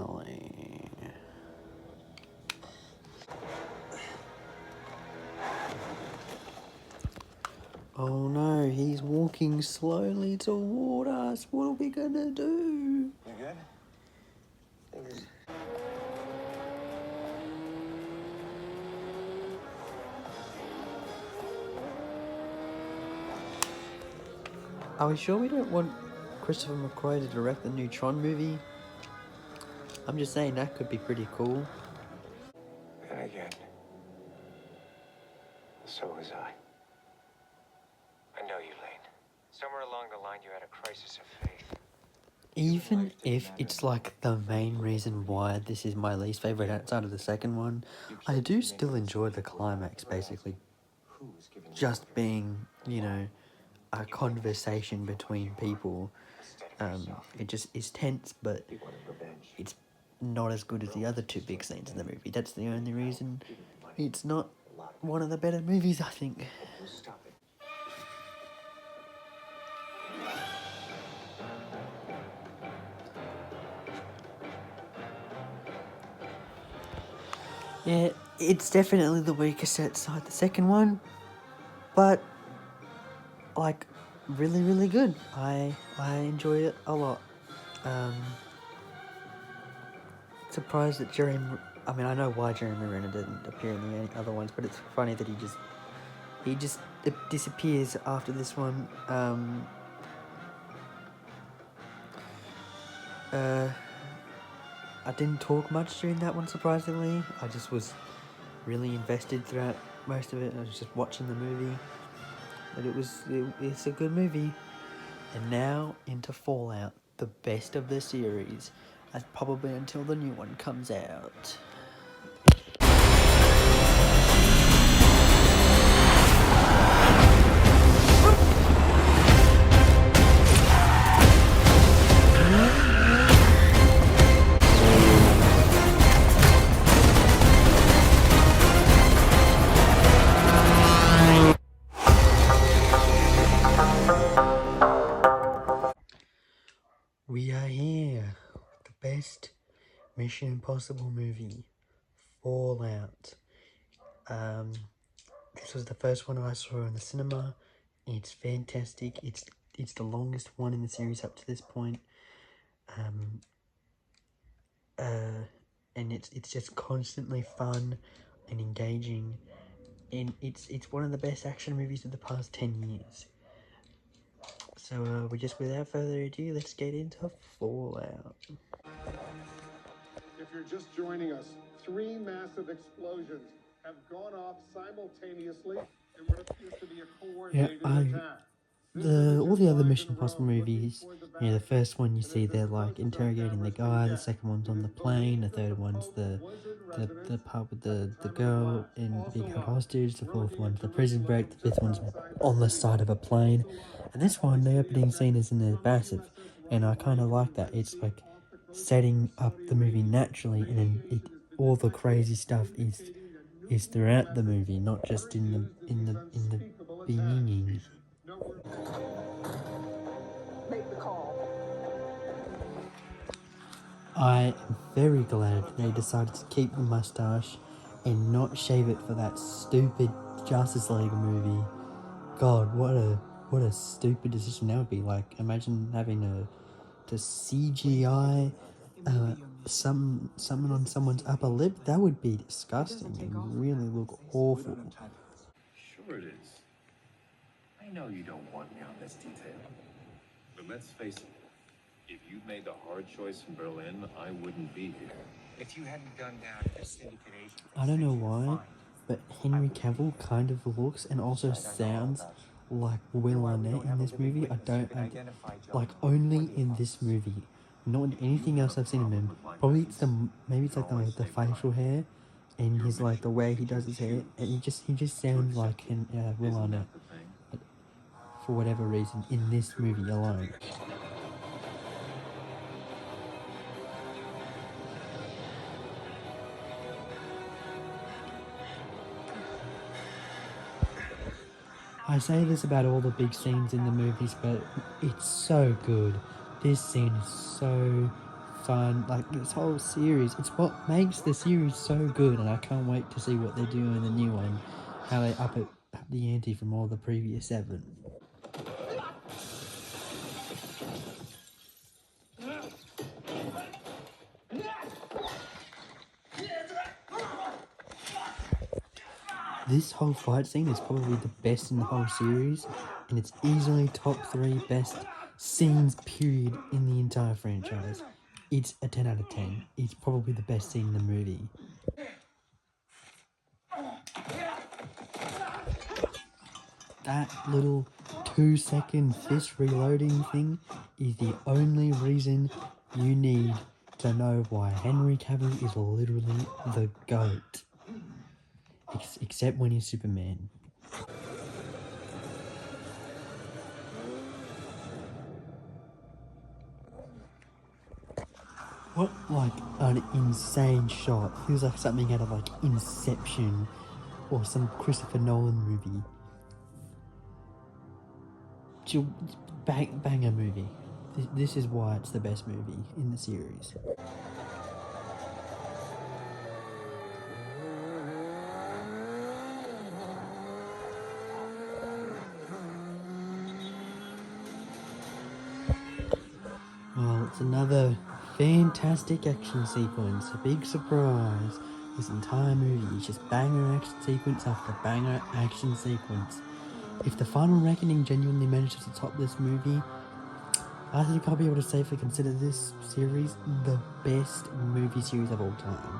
Oh no, he's walking slowly toward us. What are we gonna do?
You good?
Are we sure we don't want Christopher McQuarrie to direct the new Tron movie? I'm just saying that could be pretty cool.
again. So was I. I know you, Lane. Somewhere along the line, you had a crisis of faith.
Even if it's like the main reason why this is my least favorite outside of the second one, I do still enjoy the climax, basically. Just being, you know, a conversation between people. It just is tense, but it's not as good as the other two big scenes in the movie. That's the only reason it's not one of the better movies, I think. Yeah, it's definitely the weakest outside the second one, but like really, really good. I enjoy it a lot. Surprised that I mean, I know why Jeremy Renner didn't appear in the other ones, but it's funny that he just disappears after this one. I didn't talk much during that one, surprisingly. I just was really invested throughout most of it. I was just watching the movie. But it's a good movie. And now into Fallout, the best of the series, and probably until the new one comes out. We are here. The best Mission Impossible movie, Fallout. This was the first one I saw in the cinema. It's fantastic. It's the longest one in the series up to this point. And it's just constantly fun and engaging, and it's one of the best action movies of the past 10 years. So without further ado, let's get into Fallout.
If you're just joining us, 3 massive explosions have gone off simultaneously in what appears to be a coordinated attack.
All the other Mission Impossible movies, you know, the first one you see they're like interrogating the guy, the second one's on the plane, the third one's the part with the girl and being held hostage, the fourth one's the prison break, the fifth one's on the side of a plane, and this one, the opening scene is in the massive, and I kind of like that. It's like setting up the movie naturally, and then all the crazy stuff is throughout the movie, not just in the beginning. I am very glad they decided to keep the mustache and not shave it for that stupid Justice League movie. God, what a stupid decision that would be. Like, imagine having to CGI someone on someone's upper lip. That would be disgusting and really look awful.
Sure it is. I know you don't want me on this detail. But let's face it. If you'd made the hard choice in Berlin, I wouldn't be here.
If you hadn't gone down to syndicate agent,
I don't know why, but Henry Cavill kind of looks and also sounds like Will Arnett in this movie. Like only in this movie, not in anything else I've seen of him. Probably maybe it's like the facial hair, and his like the way he does his hair. And he just sounds like Will Arnett, but for whatever reason in this movie alone. I say this about all the big scenes in the movies, but it's so good. This scene is so fun. Like, this whole series, it's what makes the series so good, and I can't wait to see what they do in the new one. How they up the ante from all the previous 7. This whole fight scene is probably the best in the whole series, and it's easily top 3 best scenes period in the entire franchise. It's a 10 out of 10. It's probably the best scene in the movie. that little 2-second fist reloading thing is the only reason you need to know why Henry Cavill is literally the GOAT. Except when he's Superman. What, like, an insane shot. Feels like something out of, like, Inception or some Christopher Nolan movie. Banger movie. This is why it's the best movie in the series. Well, it's another fantastic action sequence. A big surprise. This entire movie is just banger action sequence after banger action sequence. If The Final Reckoning genuinely manages to top this movie, I think I'll be able to safely consider this series the best movie series of all time.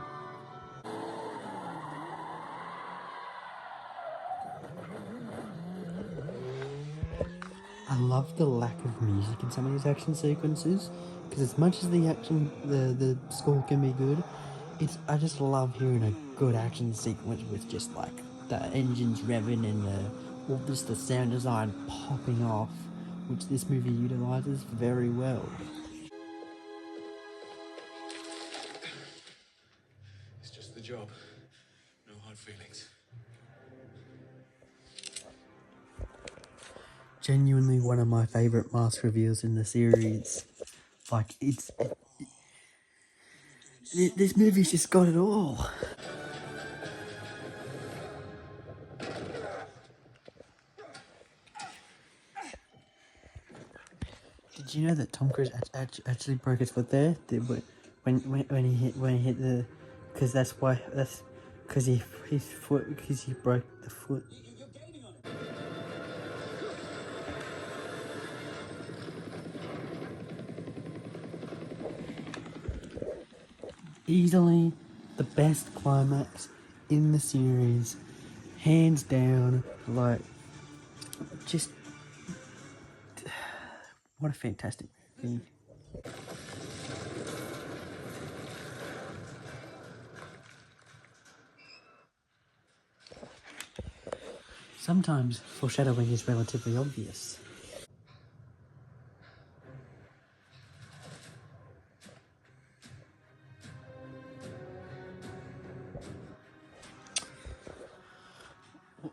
I love the lack of music in some of these action sequences, because as much as the score can be good, I just love hearing a good action sequence with just like the engines revving and the sound design popping off, which this movie utilizes very well.
It's just the job. No hard feelings.
Genuinely one of my favorite mask reveals in the series. Like, this movie's just got it all. Did you know that Tom Cruise actually broke his foot there? When he hit the, because he broke the foot. Easily the best climax in the series, hands down. Like, just what a fantastic movie. Sometimes foreshadowing is relatively obvious.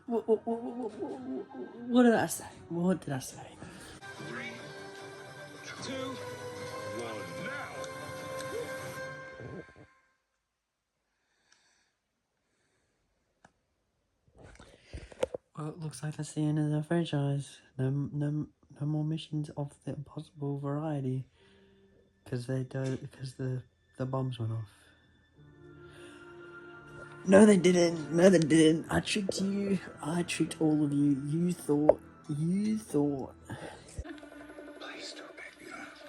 What did I say? What did I say?
3, 2, 1, now!
Well, it looks like that's the end of the franchise. No more missions of the Impossible variety, because the bombs went off. No, they didn't. No, they didn't. I tricked you. I tricked all of you. You thought.
Please don't make me laugh.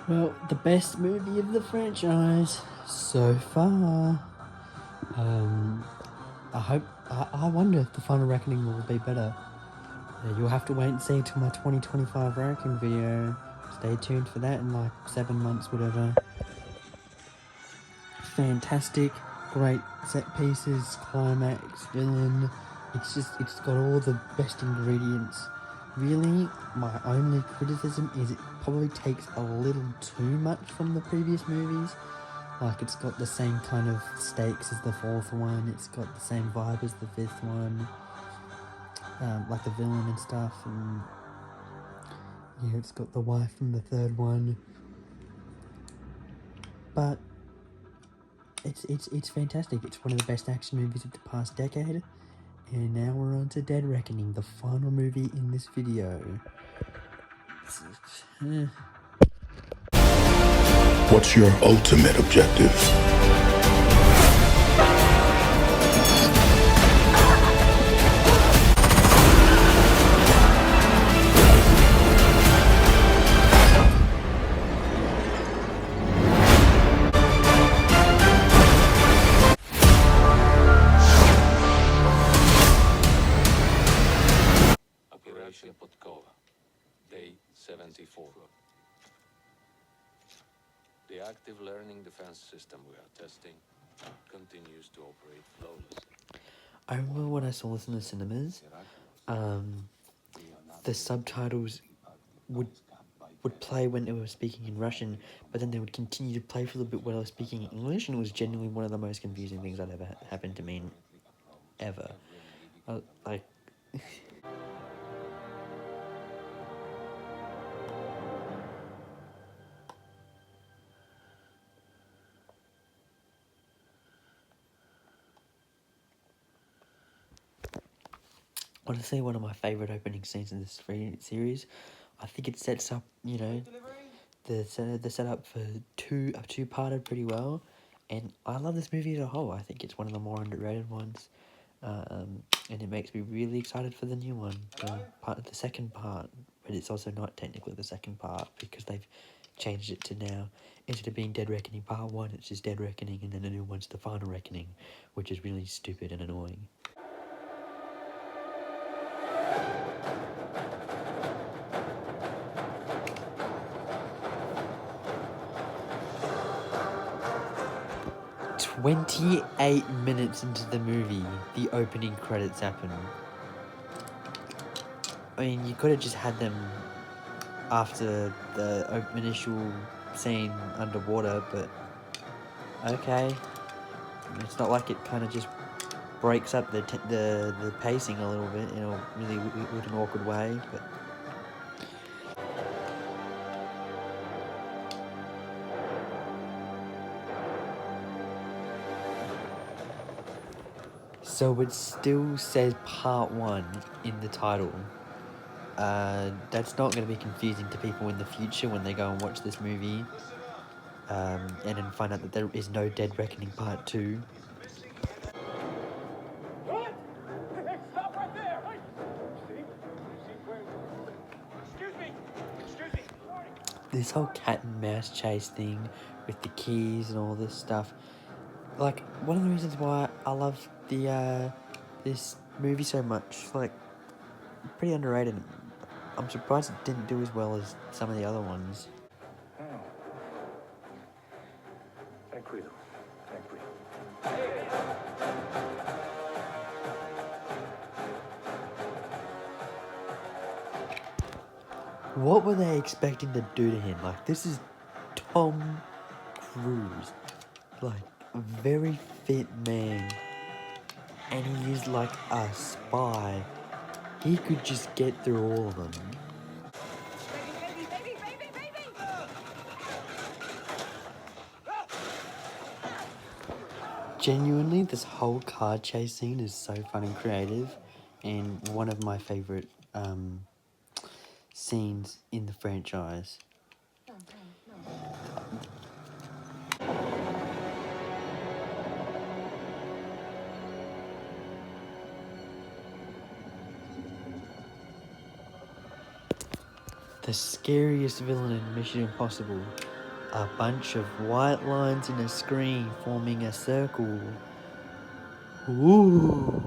Well, the best movie of the franchise so far. I wonder if The Final Reckoning will be better. You'll have to wait and see until my 2025 ranking video. Stay tuned for that in like 7 months, whatever. Fantastic, great set pieces, climax, villain. It's got all the best ingredients. Really, my only criticism is it probably takes a little too much from the previous movies. Like, it's got the same kind of stakes as the fourth one. It's got the same vibe as the fifth one. Like the villain and stuff, and yeah, it's got the wife from the third one. But it's fantastic. It's one of the best action movies of the past decade. And now we're on to Dead Reckoning, the final movie in this video.
What's your ultimate objective?
reactive learning defense system we are testing continues to operate flawlessly.
I remember when I saw this in the cinemas, the subtitles would play when they were speaking in Russian, but then they would continue to play for a little bit while I was speaking English, and it was genuinely one of the most confusing things that ever happened to me, ever. Like... Honestly, one of my favourite opening scenes in this series. I think it sets up, you know, the setup for a two-parter pretty well, and I love this movie as a whole. I think it's one of the more underrated ones, and it makes me really excited for the new one, the second part, but it's also not technically the second part because they've changed it to now, instead of being Dead Reckoning Part 1, it's just Dead Reckoning, and then the new one's The Final Reckoning, which is really stupid and annoying. "28 minutes into the movie, the opening credits happen." I mean, you could have just had them after the initial scene underwater, but okay. It's not like it kind of just breaks up the pacing a little bit in a really weird and awkward way, but... So it still says Part 1 in the title. That's not going to be confusing to people in the future when they go and watch this movie. And then find out that there is no Dead Reckoning Part 2.
What? Hey, stop right there! Excuse me.
This whole cat and mouse chase thing with the keys and all this stuff. Like, one of the reasons why I love this movie so much, like, pretty underrated. I'm surprised it didn't do as well as some of the other ones.
Tranquilo.
What were they expecting to do to him? Like, this is Tom Cruise. Like, a very fit man. And he is like a spy. He could just get through all of them. Genuinely, this whole car chase scene is so fun and creative, and one of my favourite scenes in the franchise. The scariest villain in Mission Impossible. A bunch of white lines in a screen forming a circle. Ooh.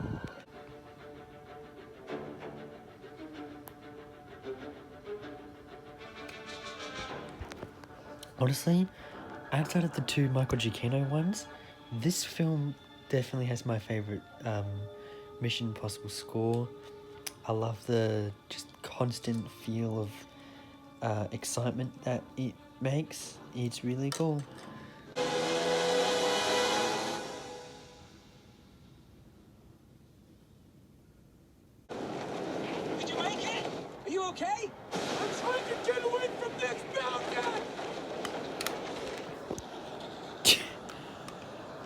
Honestly, outside of the two Michael Giacchino ones, this film definitely has my favourite Mission Impossible score. I love the just constant feel of excitement that it makes. It's really cool.
Did you make it? Are you okay? I'm trying to get away from this mountain!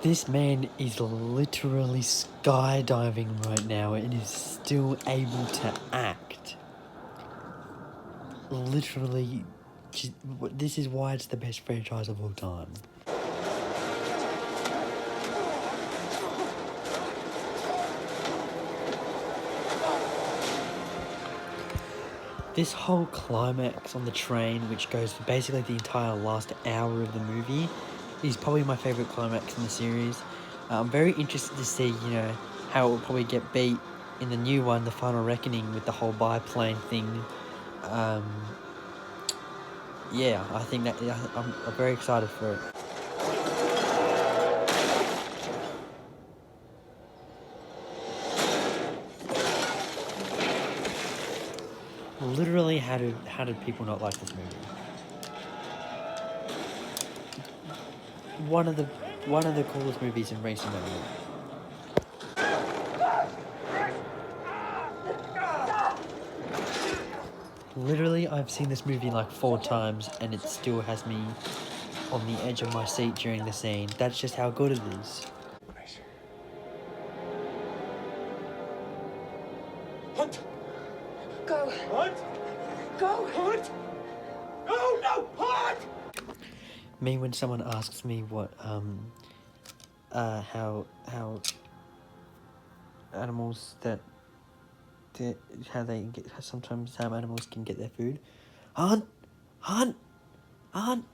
This man is literally skydiving right now and is still able to act. Literally, this is why it's the best franchise of all time. This whole climax on the train, which goes for basically the entire last hour of the movie, is probably my favourite climax in the series. I'm very interested to see, you know, how it will probably get beat in the new one, The Final Reckoning, with the whole biplane thing. yeah, I think that I'm very excited for it. Literally, how did people not like this movie? One of the coolest movies in recent memory. Literally, I've seen this movie like 4 times, and it still has me on the edge of my seat during the scene. That's just how good it is.
Hunt!
Go.
Hunt!
Go.
Hunt! No, no, Hunt!
Me, when someone asks me what how animals how they get, sometimes how animals can get their food. Hunt! Hunt! Hunt!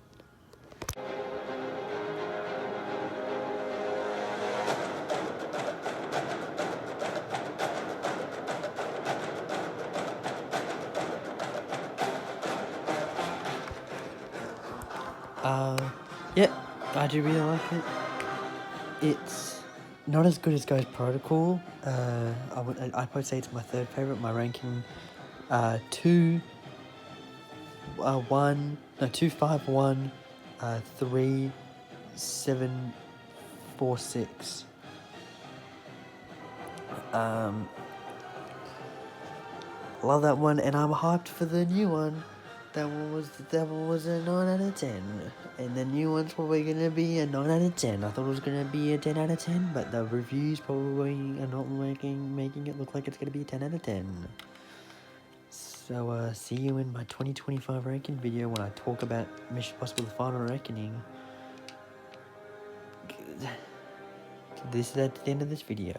Yeah, I do really like it. It's not as good as Ghost Protocol. I'd probably say it's my 3rd favourite. My ranking 2, 2, 5, 1, 3, 7, 4, 6. Love that one, and I'm hyped for the new one. That one was a 9 out of 10, and the new one's probably gonna be a 9 out of 10. I thought it was gonna be a 10 out of 10, but the reviews probably are not making it look like it's gonna be a 10 out of 10. So see you in my 2025 ranking video when I talk about Mission Impossible: The Final Reckoning. This is at the end of this video.